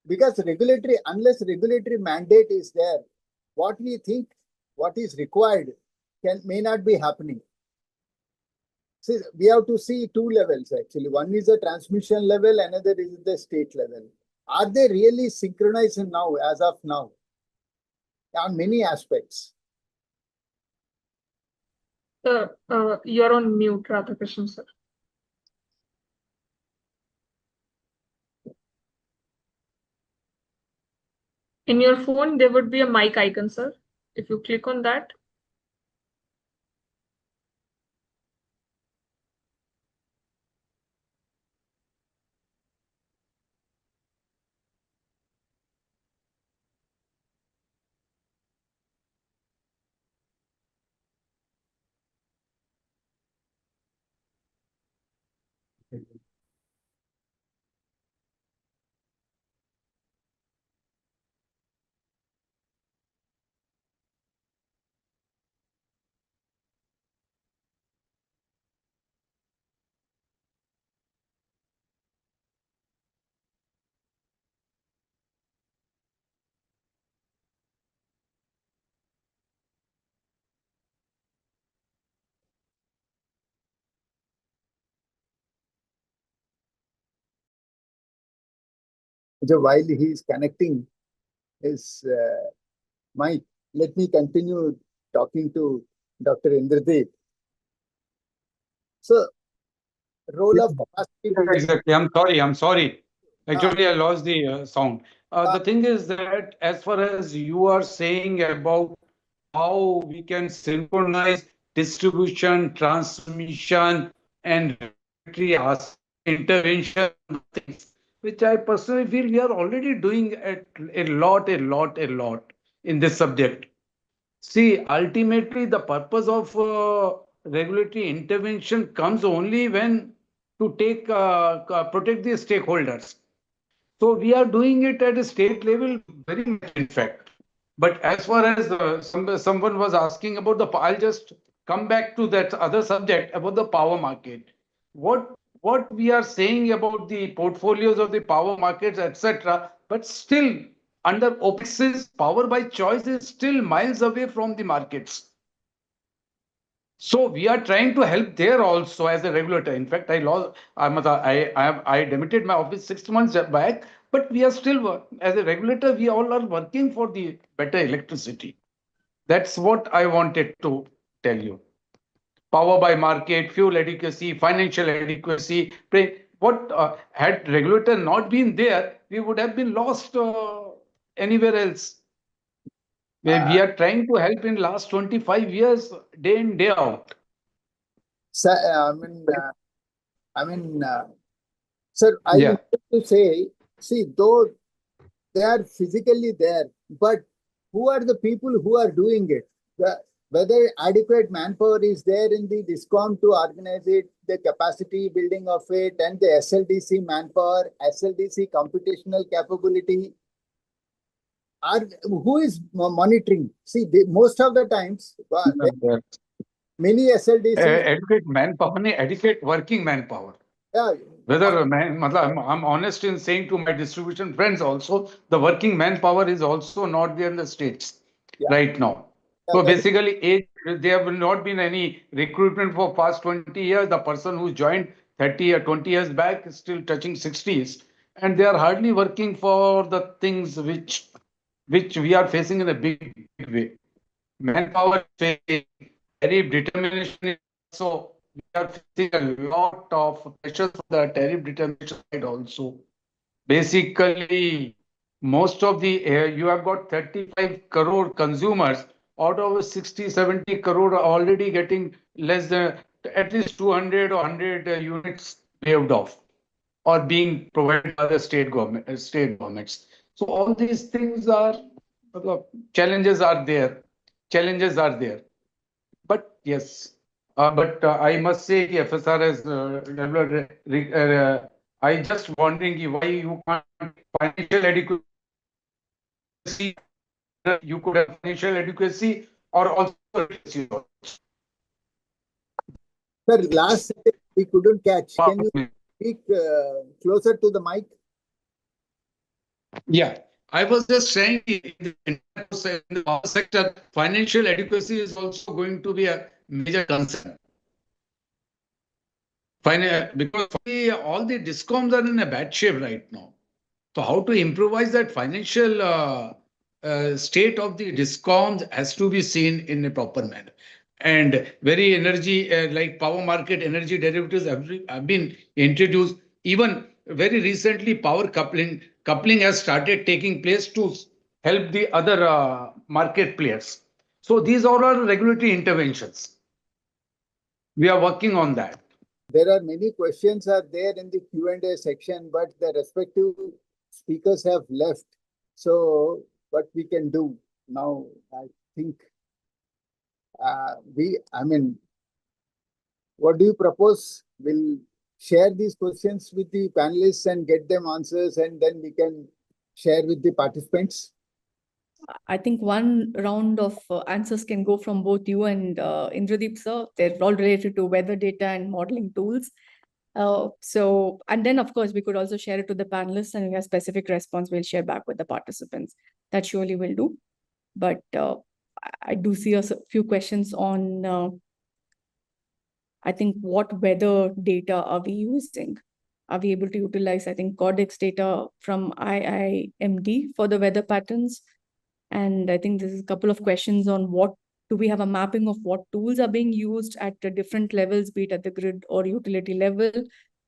Because unless regulatory mandate is there, what we think, what is required may not be happening. See, we have to see two levels actually. One is the transmission level, another is the state level. Are they really synchronized now, as of now? On many aspects. You're on mute, Radhakrishnan sir. In your phone, there would be a mic icon, sir. If you click on that. So while he is connecting his mic, let me continue talking to Dr. Indradeep. So, role of capacity building. Exactly. I'm sorry. Ah. Actually, I lost the sound. The thing is that as far as you are saying about how we can synchronize distribution, transmission, and regulatory intervention things, which I personally feel we are already doing a lot in this subject. See, ultimately, the purpose of regulatory intervention comes only when to take protect the stakeholders. So we are doing it at a state level very much, in fact. But as far as someone was asking about I'll just come back to that other subject about the power market. What we are saying about the portfolios of the power markets, etc. But still, under OPEX's power by choice is still miles away from the markets. So we are trying to help there also as a regulator. In fact, I demitted my office 6 months back, but we are still as a regulator. We all are working for the better electricity. That's what I wanted to tell you. Power by market, fuel adequacy, financial adequacy. What had regulator not been there, we would have been lost anywhere else. We are trying to help in last 25 years, day in, day out. Sir, sir, I Yeah. wanted to say, see, though they are physically there, but who are the people who are doing it? Whether adequate manpower is there in the DISCOM to organize it, the capacity building of it, and the SLDC manpower, SLDC computational capability. Who is monitoring? See, most of the times, many SLDCs. Adequate manpower, adequate working manpower. Yeah. Whether I'm honest in saying to my distribution friends also, the working manpower is also not there in the states right now. So basically, there will not been any recruitment for past 20 years. The person who joined 30 or 20 years back is still touching 60s, and they are hardly working for the things which we are facing in a big way. Manpower is facing, tariff determination is also, we are facing a lot of pressures for the tariff determination side also. Basically, most of the you have got 35 crore consumers, out of 60, 70 crore are already getting less than at least 200 or 100 units waived off or being provided by the state governments. So all these things are challenges are there. Challenges are there. But yes, I must say the FSR has developed. I just wondering why you can't financial adequacy. You could have financial adequacy or also literacy. Sir, last sentence we couldn't catch. Can you speak closer to the mic? Yeah, I was just saying in the power sector, financial adequacy is also going to be a major concern. Because all the discoms are in a bad shape right now. So how to improvise that financial state of the discoms has to be seen in a proper manner. And very energy, like power market energy derivatives have been introduced. Even very recently, power coupling has started taking place to help the other market players. So these are all regulatory interventions. We are working on that. There are many questions are there in the Q&A section, but the respective speakers have left. So what we can do now, I think what do you propose? We'll share these questions with the panelists and get them answers, and then we can share with the participants? I think one round of answers can go from both you and Indradeep sir. They're all related to weather data and modeling tools. And then of course we could also share it to the panelists, and a specific response we'll share back with the participants. That surely will do. But I do see a few questions on, I think, what weather data are we using? Are we able to utilize, I think, Codex data from IIMD for the weather patterns? And I think there's a couple of questions on do we have a mapping of what tools are being used at the different levels, be it at the grid or utility level?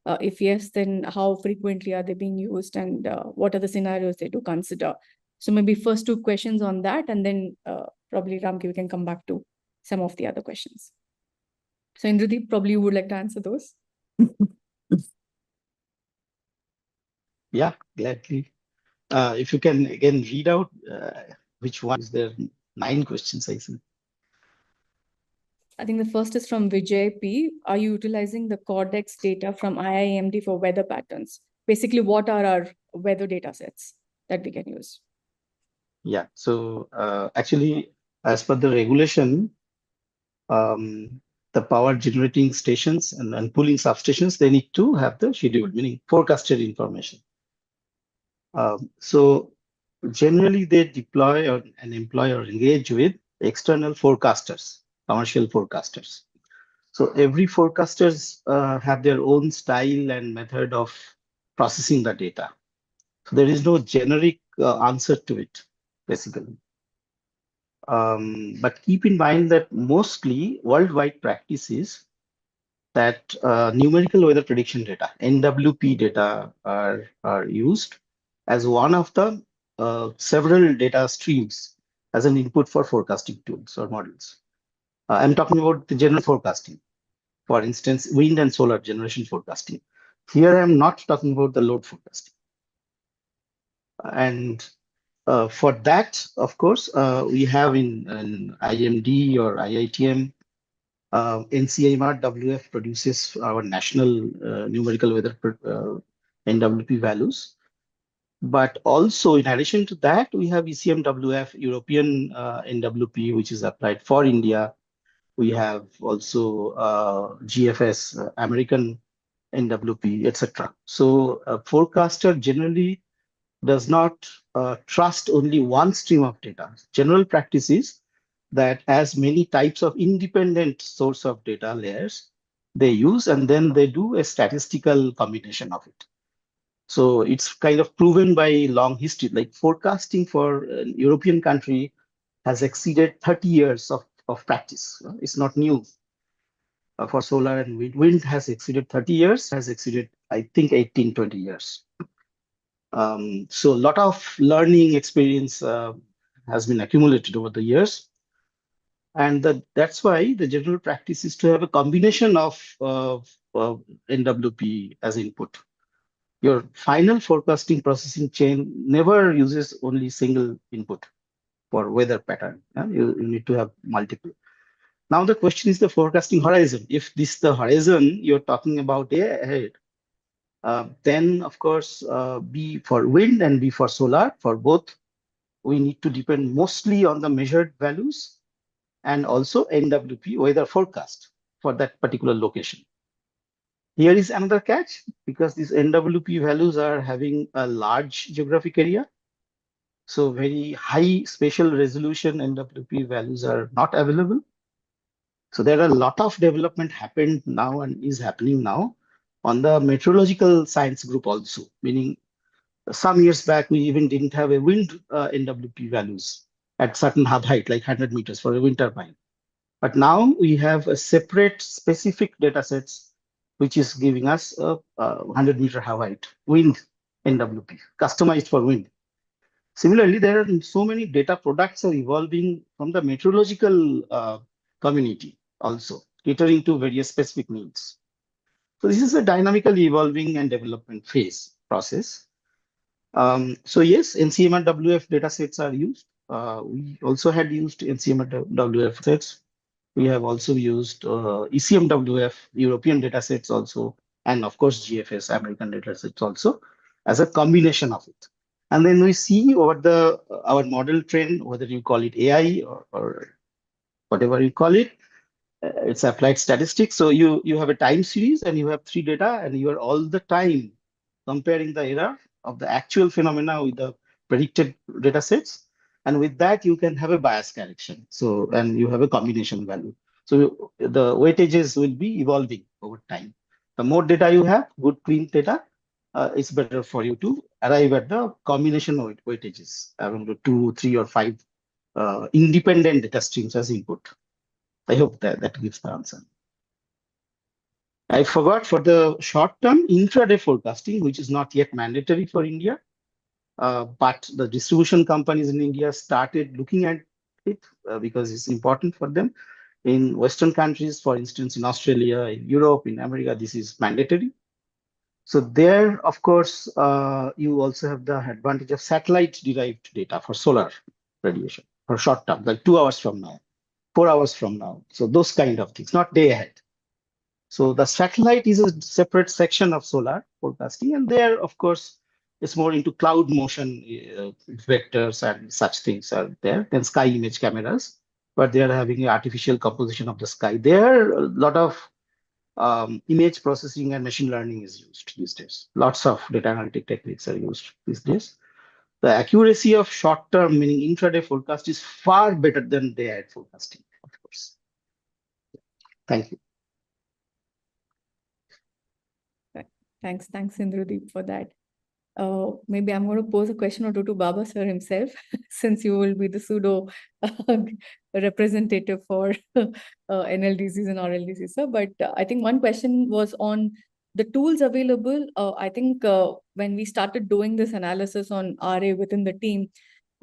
If yes, then how frequently are they being used, and what are the scenarios they do consider? So maybe first two questions on that, and then probably Ramki, we can come back to some of the other questions. So Indradeep, probably you would like to answer those. Yeah, gladly. If you can again read out which one is there? 9 questions, I see. I think the first is from Vijay P. Are you utilizing the Codex data from IIMD for weather patterns? Basically, what are our weather data sets that we can use? Yeah, so actually, as per the regulation, the power generating stations and pooling substations, they need to have the scheduled, meaning forecasted information. So generally, they deploy and employ or engage with external forecasters, commercial forecasters. So every forecasters have their own style and method of processing the data. So there is no generic answer to it, basically. But keep in mind that mostly worldwide practice is that numerical weather prediction data, NWP data, are used as one of the several data streams as an input for forecasting tools or models. I'm talking about the general forecasting, for instance, wind and solar generation forecasting. Here I'm not talking about the load forecasting. And for that, of course, we have in IMD or IITM, NCMR WF produces our national numerical weather NWP values. But also, in addition to that, we have ECMWF, European NWP, which is applied for India. We have also GFS, American NWP, etc. So a forecaster generally does not trust only one stream of data. General practice is that as many types of independent source of data layers they use, and then they do a statistical combination of it. So it's kind of proven by long history, like forecasting for a European country has exceeded 30 years of practice. It's not new. For solar and wind, wind has exceeded 30 years, has exceeded, I think, 18, 20 years. So a lot of learning experience has been accumulated over the years. And that's why the general practice is to have a combination of NWP as input. Your final forecasting processing chain never uses only single input for weather pattern. You need to have multiple. Now the question is the forecasting horizon. If this is the horizon you're talking about ahead, then of course B for wind and B for solar. For both, we need to depend mostly on the measured values and also NWP weather forecast for that particular location. Here is another catch, because these NWP values are having a large geographic area. So very high spatial resolution NWP values are not available. So there are a lot of development happened now and is happening now on the meteorological science group also, meaning some years back, we even didn't have a wind NWP values at certain hub height, like 100 meters for a wind turbine. But now we have a separate specific data sets, which is giving us a 100-meter hub height wind NWP, customized for wind. Similarly, there are so many data products are evolving from the meteorological community also, catering to various specific needs. So this is a dynamically evolving and development phase process. So yes, NCMR WF datasets are used. We also had used NCMR WF sets. We have also used ECMWF European datasets also and of course GFS, American data sets also, as a combination of it. And then we see over the our model train, whether you call it AI or whatever you call it, it's applied statistics. So you have a time series and you have three data, and you are all the time comparing the error of the actual phenomena with the predicted data sets. And with that, you can have a bias correction. So, and you have a combination value. So the weightages will be evolving over time. The more data you have, good clean data, it's better for you to arrive at the combination weightages, around 2, 3, or 5 independent data streams as input. I hope that gives the answer. I forgot for the short-term intraday forecasting, which is not yet mandatory for India, but the distribution companies in India started looking at it because it's important for them. In Western countries, for instance, in Australia, in Europe, in America, this is mandatory. So there, of course, you also have the advantage of satellite-derived data for solar radiation for short term, like 2 hours from now, 4 hours from now. So those kind of things, not day ahead. So the satellite is a separate section of solar forecasting, and there, of course, it's more into cloud motion vectors and such things are there. Then sky image cameras, but they are having an artificial composition of the sky. There, a lot of image processing and machine learning is used these days. Lots of data analytic techniques are used these days. The accuracy of short-term, meaning intraday forecast, is far better than day-ahead forecasting, of course. Thank you. Thanks, Indradeep, for that. Maybe I'm going to pose a question or two to Baba sir himself, since you will be the pseudo representative for NLDCs and RLDCs, sir. But I think one question was on the tools available. I think when we started doing this analysis on RA within the team,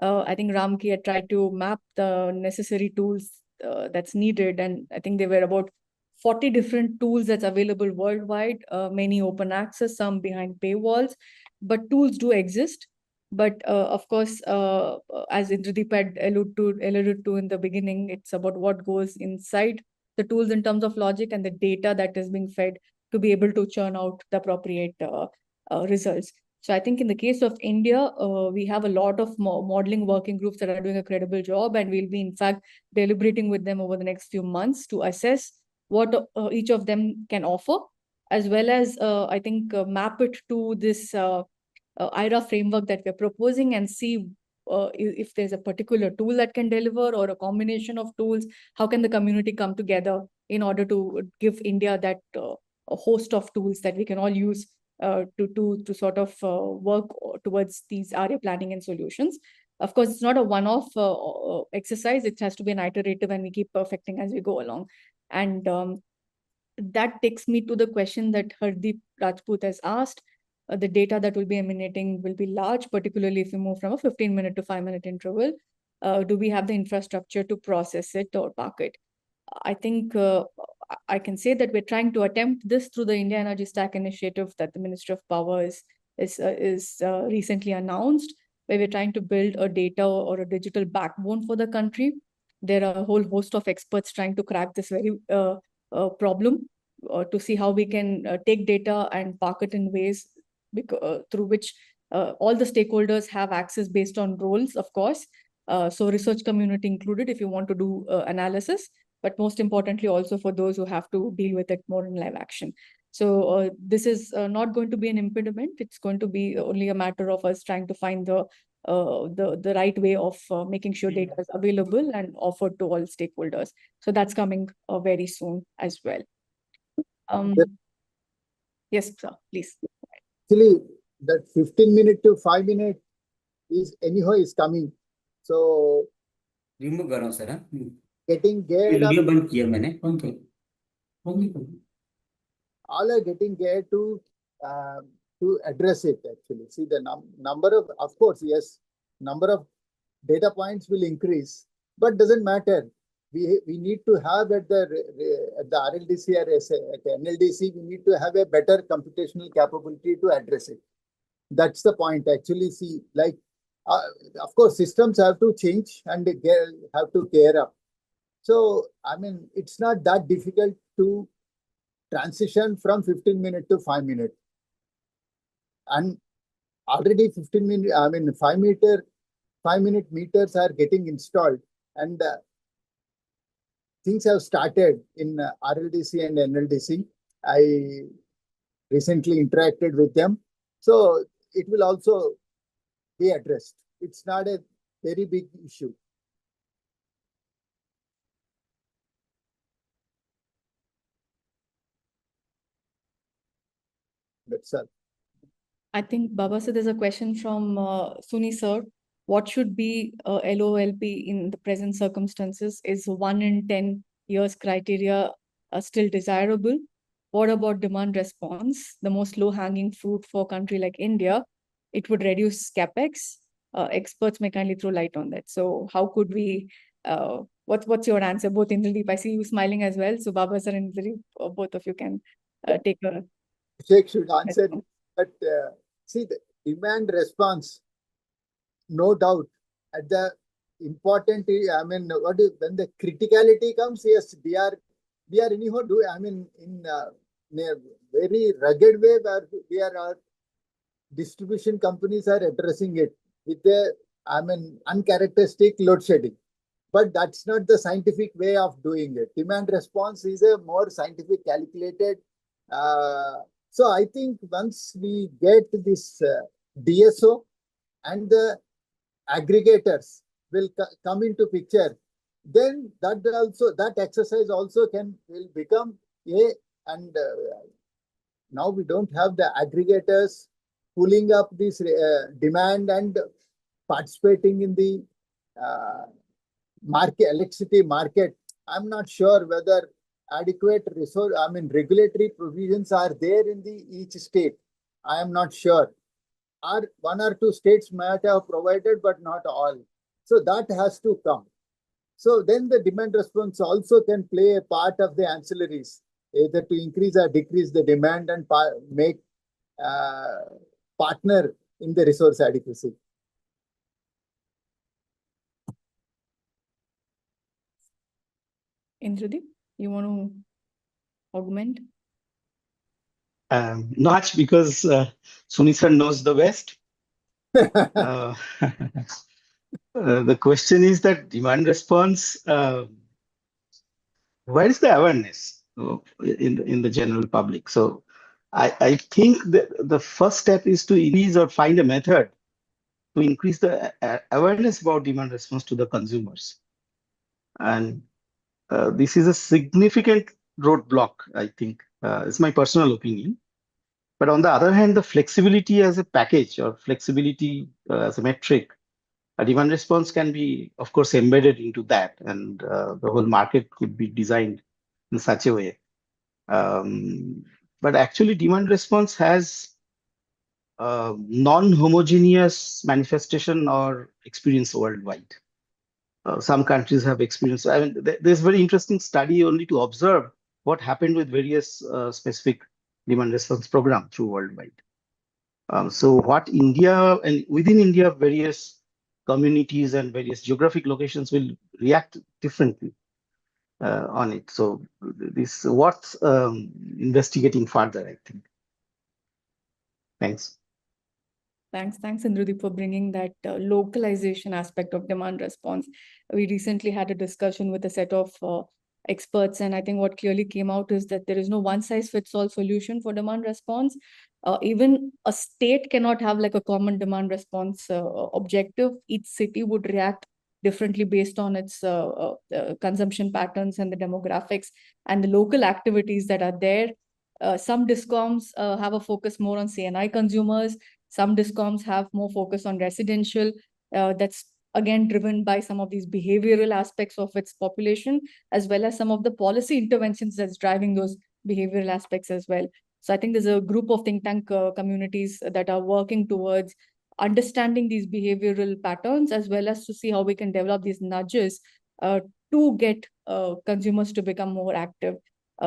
I think Ramki had tried to map the necessary tools that's needed, and I think there were about 40 different tools that's available worldwide, many open access, some behind paywalls, but tools do exist. But of course, as Indradeep had alluded to in the beginning, it's about what goes inside the tools in terms of logic and the data that is being fed to be able to churn out the appropriate results. So I think in the case of India, we have a lot of modeling working groups that are doing a credible job, and we'll be in fact deliberating with them over the next few months to assess what each of them can offer, as well as I think map it to this IRA framework that we're proposing and see if there's a particular tool that can deliver or a combination of tools. How can the community come together in order to give India that a host of tools that we can all use to sort of work towards these RA planning and solutions. Of course, it's not a one-off exercise. It has to be an iterative, and we keep perfecting as we go along. And that takes me to the question that Hardeep Rajput has asked. The data that will be emanating will be large, particularly if we move from a 15-minute to 5-minute interval. Do we have the infrastructure to process it or park it? I think I can say that we're trying to attempt this through the India Energy Stack initiative that the Ministry of Power is recently announced, where we're trying to build a data or a digital backbone for the country. There are a whole host of experts trying to crack this very problem to see how we can take data and park it in ways through which all the stakeholders have access based on roles, of course. So research community included if you want to do analysis, but most importantly also for those who have to deal with it more in live action. So this is not going to be an impediment. It's going to be only a matter of us trying to find the right way of making sure data is available and offered to all stakeholders. So that's coming very soon as well. Yes, sir, please. Actually, that 15-minute to 5-minute is anyhow is coming. So remove कर रहा हूँ sir getting geared up, video बंद किया मैंने बंद कर all are getting geared to address it. Actually, see the number of course, yes, number of data points will increase, but doesn't matter. We need to have at the RLDC or at the NLDC, we need to have a better computational capability to address it. That's the point. Actually, see, like, of course, systems have to change and have to gear up. So, I mean, it's not that difficult to transition from 15 minute to 5 minute. And already 15 minute, 5 minute meters are getting installed, and things have started in RLDC and NLDC. I recently interacted with them. So it will also be addressed. It's not a very big issue. That's all. I think, Baba, so there's a question from Suni sir. What should be LOLP in the present circumstances? Is 1 in 10 years criteria still desirable? What about demand response? The most low-hanging fruit for a country like India, it would reduce capex. Experts may kindly throw light on that. So how could we, what's your answer? Both Indradeep, I see you smiling as well. So Baba sir and Indradeep, both of you can take a... Sheikh should answer, but see, the demand response, no doubt, at the important, when the criticality comes, yes, we are anyhow in a very rugged way where our distribution companies are addressing it with the uncharacteristic load shedding. But that's not the scientific way of doing it. Demand response is a more scientific, calculated. So I think once we get this DSO and the aggregators will come into picture, then that exercise also will become and now we don't have the aggregators pulling up this demand and participating in the electricity market. I'm not sure whether adequate regulatory provisions are there in each state. I am not sure. One or two states might have provided, but not all. So that has to come. So then the demand response also can play a part of the ancillaries, either to increase or decrease the demand and make partner in the resource adequacy. Indradeep, you want to augment? Not much, because Suni sir knows the best. The question is that demand response, where is the awareness in the general public? So I think that the first step is to increase or find a method to increase the awareness about demand response to the consumers. And this is a significant roadblock, I think. It's my personal opinion. But on the other hand, the flexibility as a package or flexibility as a metric, a demand response can be, of course, embedded into that, and the whole market could be designed in such a way. But actually, demand response has non-homogeneous manifestation or experience worldwide. Some countries have experience. I mean, there's very interesting study only to observe what happened with various specific demand response program through worldwide. So what India and within India, various communities and various geographic locations will react differently on it. So this what's investigating further, I think. Thanks. Thanks, Indradeep, for bringing that localization aspect of demand response. We recently had a discussion with a set of experts, and I think what clearly came out is that there is no one-size-fits-all solution for demand response. Even a state cannot have like a common demand response objective. Each city would react differently based on its consumption patterns and the demographics and the local activities that are there. Some discoms have a focus more on CNI consumers. Some discoms have more focus on residential. That's again driven by some of these behavioral aspects of its population, as well as some of the policy interventions that's driving those behavioral aspects as well. So I think there's a group of think tank communities that are working towards understanding these behavioral patterns, as well as to see how we can develop these nudges to get consumers to become more active.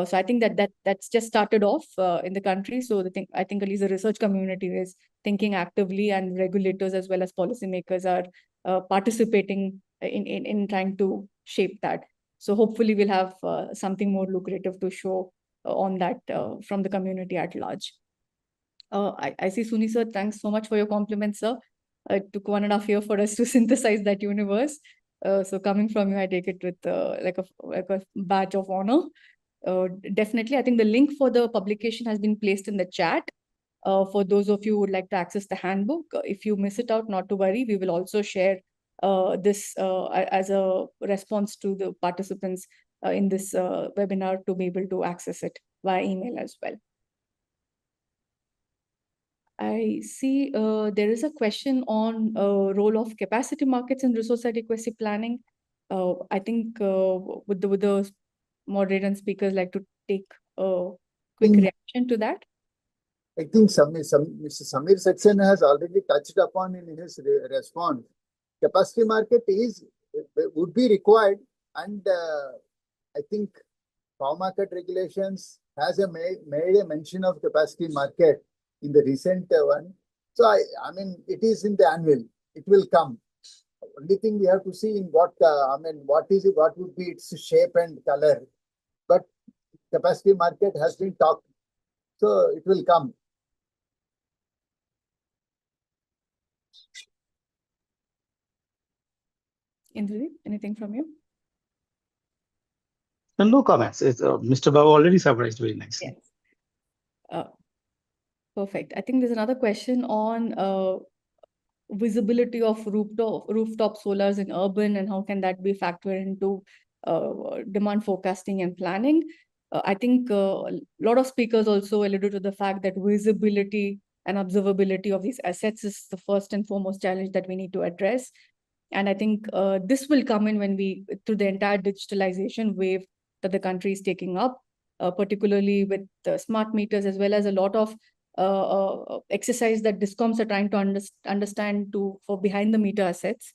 So I think that's just started off in the country. So I think at least the research community is thinking actively, and regulators as well as policymakers are participating in trying to shape that. So hopefully we'll have something more lucrative to show on that from the community at large. I see Suni sir, thanks so much for your compliments, sir. It took 1.5 years for us to synthesize that universe. So coming from you, I take it with like a badge of honor. Definitely, I think the link for the publication has been placed in the chat. For those of you who would like to access the handbook, if you miss it out, not to worry, we will also share this as a response to the participants in this webinar to be able to access it via email as well. I see there is a question on role of capacity markets in resource adequacy planning. I think would the moderator and speakers like to take a quick reaction to that? I think Mr. Samir Saxena has already touched upon in his response. Capacity market would be required, and I think power market regulations has made a mention of capacity market in the recent one. So I mean, it is in the annual. It will come. Only thing we have to see in what what would be its shape and color. But capacity market has been talked, so it will come. Indri, anything from you? No comments. Mr. Babu already summarized very nicely. Yes. Perfect. I think there's another question on visibility of rooftop solars in urban and how can that be factored into demand forecasting and planning. I think a lot of speakers also alluded to the fact that visibility and observability of these assets is the first and foremost challenge that we need to address. And I think this will come in when through the entire digitalization wave that the country is taking up, particularly with smart meters, as well as a lot of exercise that discoms are trying to understand for behind the meter assets.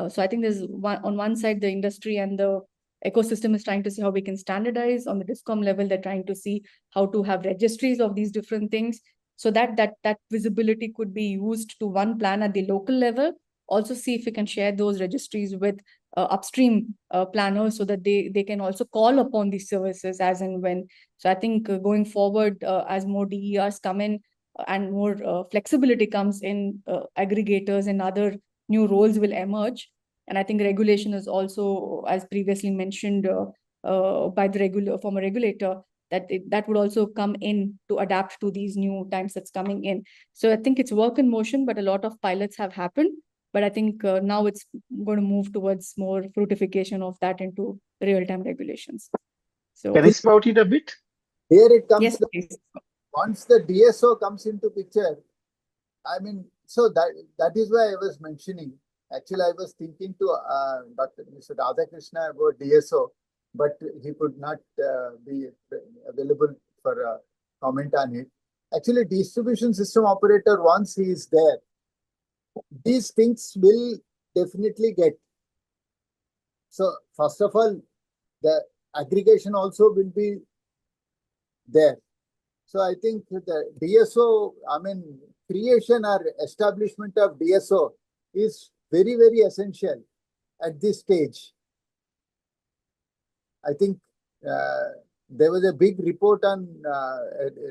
So I think there's on one side, the industry and the ecosystem is trying to see how we can standardize. On the discom level, they're trying to see how to have registries of these different things, so that visibility could be used to one plan at the local level. Also see if we can share those registries with upstream planners so that they can also call upon these services as and when. So I think going forward, as more DERs come in and more flexibility comes in, aggregators and other new roles will emerge. And I think regulation is also, as previously mentioned by the former regulator, that would also come in to adapt to these new times that's coming in. So I think it's work in motion, but a lot of pilots have happened. But I think now it's going to move towards more fruitification of that into real-time regulations. So can I spout it a bit? Here it comes. Yes, please. Once the DSO comes into picture, I mean, so that is why I was mentioning. Actually, I was thinking to Dr. Mr. Radhakrishna about DSO, but he could not be available for a comment on it. Actually, distribution system operator, once he is there, these things will definitely get. So first of all, the aggregation also will be there. So I think the DSO, I mean, creation or establishment of DSO is very, very essential at this stage. I think there was a big report on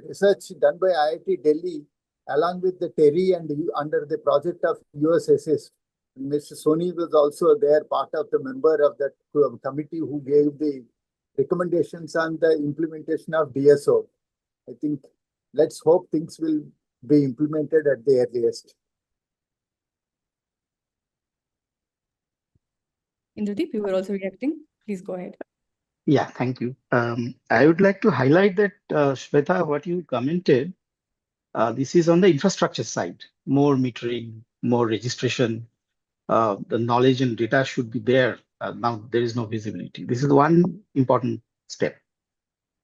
research done by IIT Delhi along with the Terry and under the project of USSS. Mr. Soni was also there, part of the member of that committee who gave the recommendations on the implementation of DSO. I think let's hope things will be implemented at the earliest. Indradeep, you were also reacting. Please go ahead. Yeah, thank you. I would like to highlight that, Shweta, what you commented, this is on the infrastructure side, more metering, more registration, the knowledge and data should be there. Now there is no visibility. This is one important step.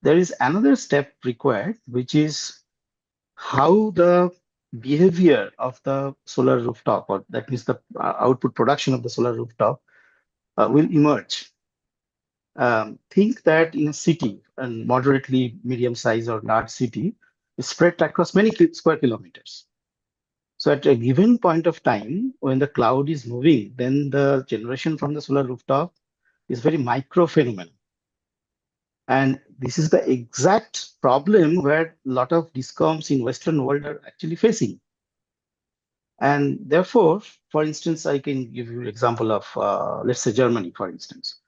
There is another step required, which is how the behavior of the solar rooftop, or that means the output production of the solar rooftop, will emerge. Think that in a city, a moderately medium size or large city, is spread across many square kilometers. So at a given point of time, when the cloud is moving, then the generation from the solar rooftop is very micro phenomenon. And this is the exact problem where a lot of discoms in Western world are actually facing. And therefore, for instance, I can give you an example of, let's say Germany, for instance.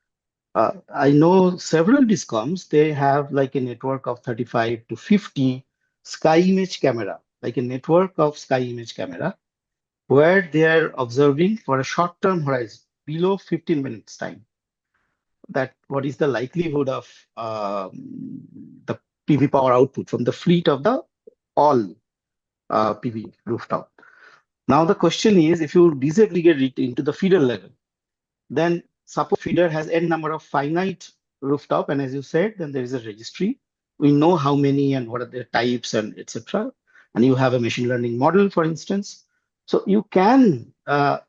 I know several discoms, they have like a network of 35 to 50 sky image camera, like a network of sky image camera, where they are observing for a short-term horizon, below 15 minutes time, that what is the likelihood of the PV power output from the fleet of the all PV rooftop. Now the question is, if you disaggregate it into the feeder level, then suppose feeder has n number of finite rooftop, and as you said, then there is a registry. We know how many and what are their types and etc. And you have a machine learning model, for instance. So you can,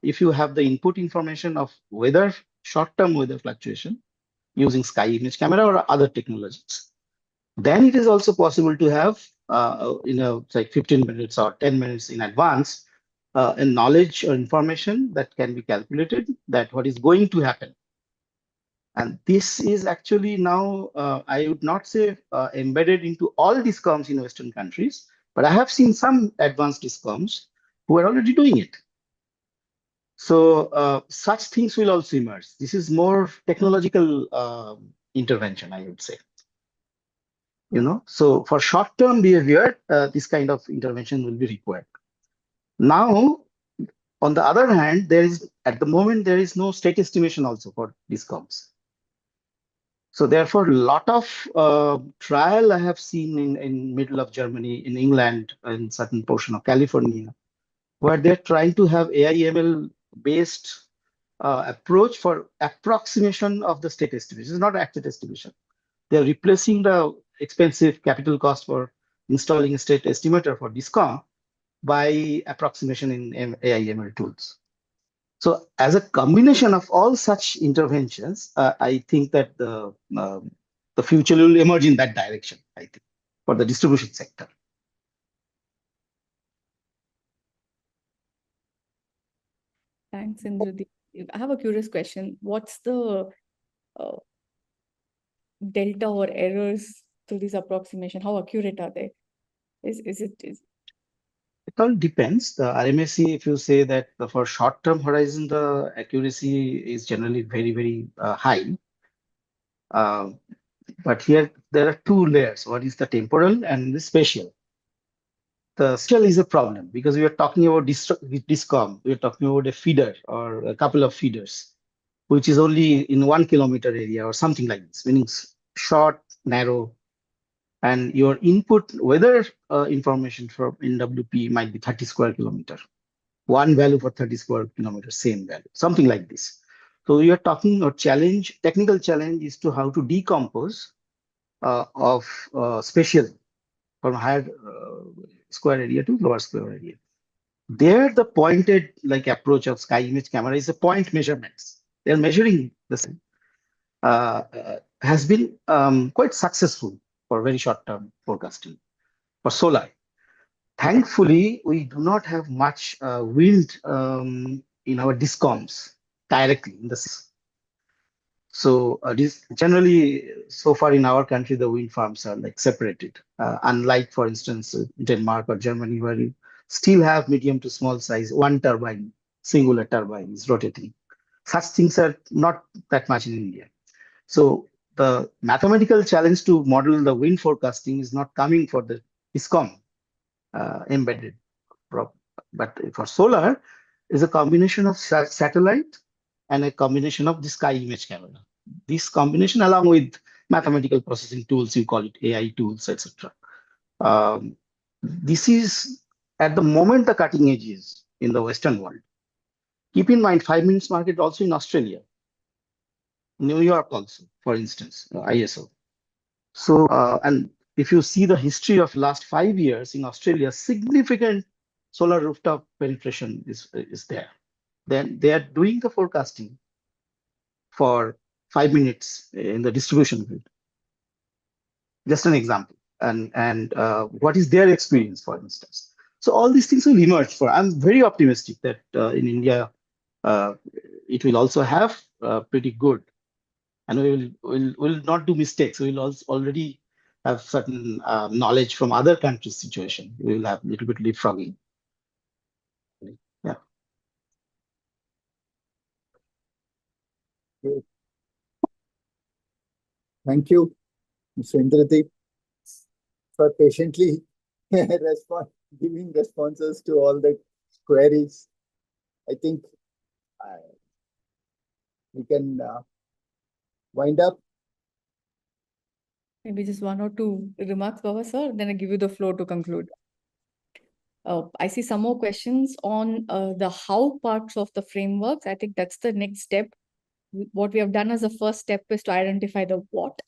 if you have the input information of weather, short-term weather fluctuation using sky image camera or other technologies, then it is also possible to have, like 15 minutes or 10 minutes in advance, a knowledge or information that can be calculated that what is going to happen. And this is actually now, I would not say embedded into all discoms in Western countries, but I have seen some advanced discoms who are already doing it. So such things will also emerge. This is more technological intervention, I would say. So for short-term behavior, this kind of intervention will be required. Now, on the other hand, at the moment, there is no state estimation also for discoms. So therefore, a lot of trial I have seen in middle of Germany, in England, in certain portion of California, where they're trying to have AI/ML based approach for approximation of the state estimation. It's not accurate estimation. They're replacing the expensive capital cost for installing a state estimator for discom by approximation in AI/ML tools. So as a combination of all such interventions, I think that the future will emerge in that direction, I think, for the distribution sector. Thanks, Indradeep. I have a curious question. What's the uh, delta or errors to this approximation? How accurate are they? Is it It all depends. The RMSE, if you say that for short-term horizon, the accuracy is generally very, very high. But here there are two layers. One is the temporal and the spatial. The spatial is a problem because we are talking about discom. We are talking about a feeder or a couple of feeders, which is only in 1 kilometer area or something like this, meaning short, narrow, and your input weather information from NWP might be 30 square kilometer. One value for 30 square kilometer, same value, something like this. So we are talking a challenge, technical challenge is to how to decompose of spatial from higher square area to lower square area. There, the pointed like approach of sky image camera is a point measurements. They're measuring the same. Has been quite successful for very short-term forecasting for solar. Thankfully, we do not have much wind in our discoms directly in the system. So this generally, so far in our country, the wind farms are like separated. Unlike, for instance, Denmark or Germany, where you still have medium to small size, one turbine, singular turbine is rotating. Such things are not that much in India. So the mathematical challenge to model the wind forecasting is not coming for the discom embedded problem. But for solar, is a combination of satellite and a combination of the sky image camera. This combination, along with mathematical processing tools, you call it AI tools, etc. This is at the moment the cutting edge is in the Western world. Keep in mind, 5 minutes market also in Australia, New York also, for instance, ISO. So, and if you see the history of last 5 years in Australia, significant solar rooftop penetration is there. Then they are doing the forecasting for 5 minutes in the distribution grid. Just an example. And what is their experience, for instance? So all these things will emerge. I'm very optimistic that in India, it will also have pretty good and will not do mistakes. We will also already have certain knowledge from other countries' situation. We will have a little bit leapfrogging. Yeah. Okay. Thank you, Mr. Indradeep, for patiently giving responses to all the queries. I think we can wind up. Maybe just one or two remarks, Baba sir, then I give you the floor to conclude. I see some more questions on the how parts of the frameworks. I think that's the next step. What we have done as a first step is to identify the what.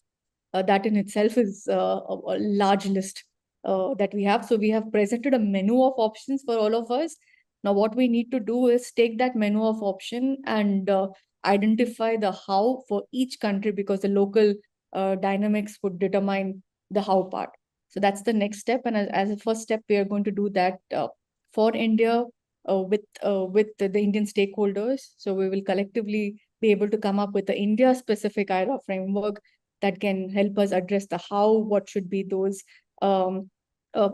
That in itself is a large list that we have. So we have presented a menu of options for all of us. Now what we need to do is take that menu of option and identify the how for each country, because the local dynamics would determine the how part. So that's the next step. And as a first step, we are going to do that for India with the Indian stakeholders. So we will collectively be able to come up with the India-specific IRA framework that can help us address the how, what should be those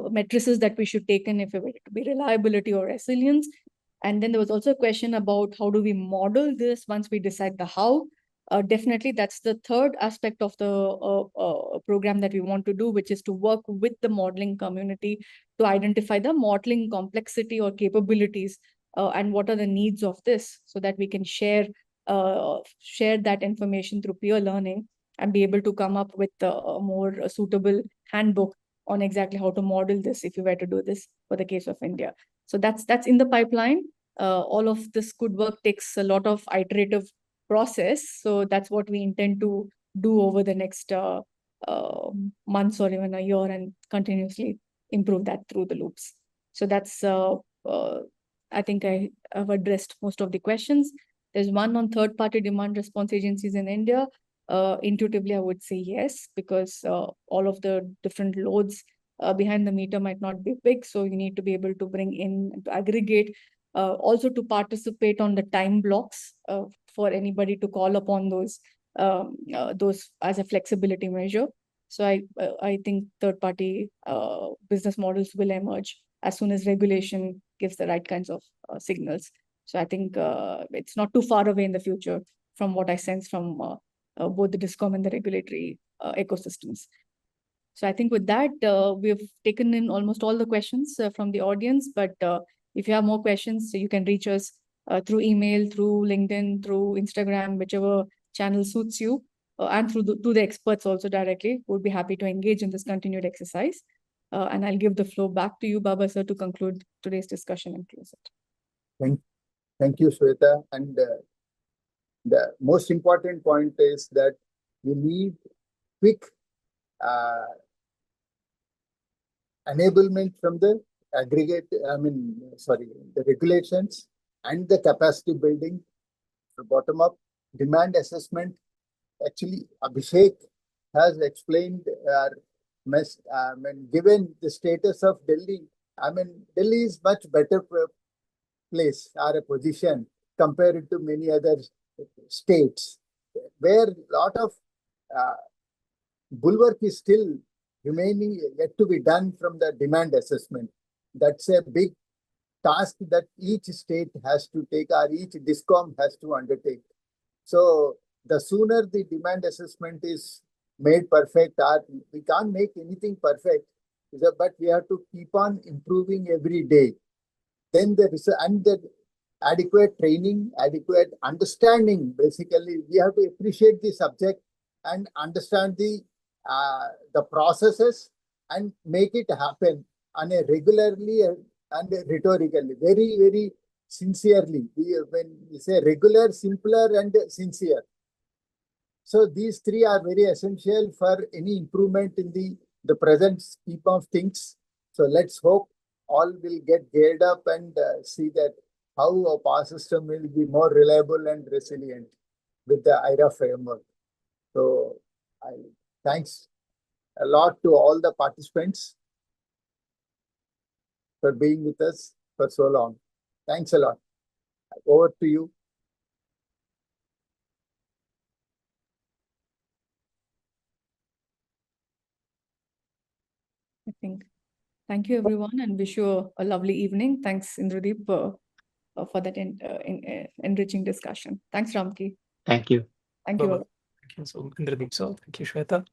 matrices that we should take in if it were to be reliability or resilience. And then there was also a question about how do we model this once we decide the how. Definitely, that's the third aspect of the program that we want to do, which is to work with the modeling community to identify the modeling complexity or capabilities and what are the needs of this, so that we can share that information through peer learning and be able to come up with a more suitable handbook on exactly how to model this if you were to do this for the case of India. So that's in the pipeline. All of this good work takes a lot of iterative process. So that's what we intend to do over the next months or even a year, and continuously improve that through the loops. So that's, I think I have addressed most of the questions. There's one on third-party demand response agencies in India. Intuitively, I would say yes, because all of the different loads behind the meter might not be big. So you need to be able to bring in, to aggregate, also to participate on the time blocks for anybody to call upon those as a flexibility measure. So I think third-party business models will emerge as soon as regulation gives the right kinds of signals. So I think it's not too far away in the future from what I sense from both the DISCOM and the regulatory ecosystems. So I think with that, we've taken in almost all the questions from the audience, but if you have more questions, so you can reach us through email, through LinkedIn, through Instagram, whichever channel suits you, and through to the experts also directly. We'll be happy to engage in this continued exercise. And I'll give the floor back to you, Baba sir, to conclude today's discussion and close it. Thank you, Shweta. And the most important point is that we need quick enablement from the the regulations and the capacity building, bottom up demand assessment. Actually, Abhishek has explained, given the status of Delhi, Delhi is much better place or a position compared to many other states, where a lot of bulwark is still remaining yet to be done from the demand assessment. That's a big task that each state has to take, or each DISCOM has to undertake. So the sooner the demand assessment is made perfect, or we can't make anything perfect, but we have to keep on improving every day. Then the adequate training, adequate understanding. Basically, we have to appreciate the subject and understand the processes and make it happen on a regularly and rhetorically, very, very sincerely. When we say regular, simpler, and sincere. So these three are very essential for any improvement in the present scheme of things. So let's hope all will get geared up and see that how our power system will be more reliable and resilient with the IRA framework. So thanks a lot to all the participants for being with us for so long. Thanks a lot. Over to you. think. Thank you, everyone, and wish you a lovely evening. Thanks, Indradeep, for that enriching discussion. Thanks, Ramki. Thank you. Thank you all. Thank you. So, Indradeep, so thank you, Shweta.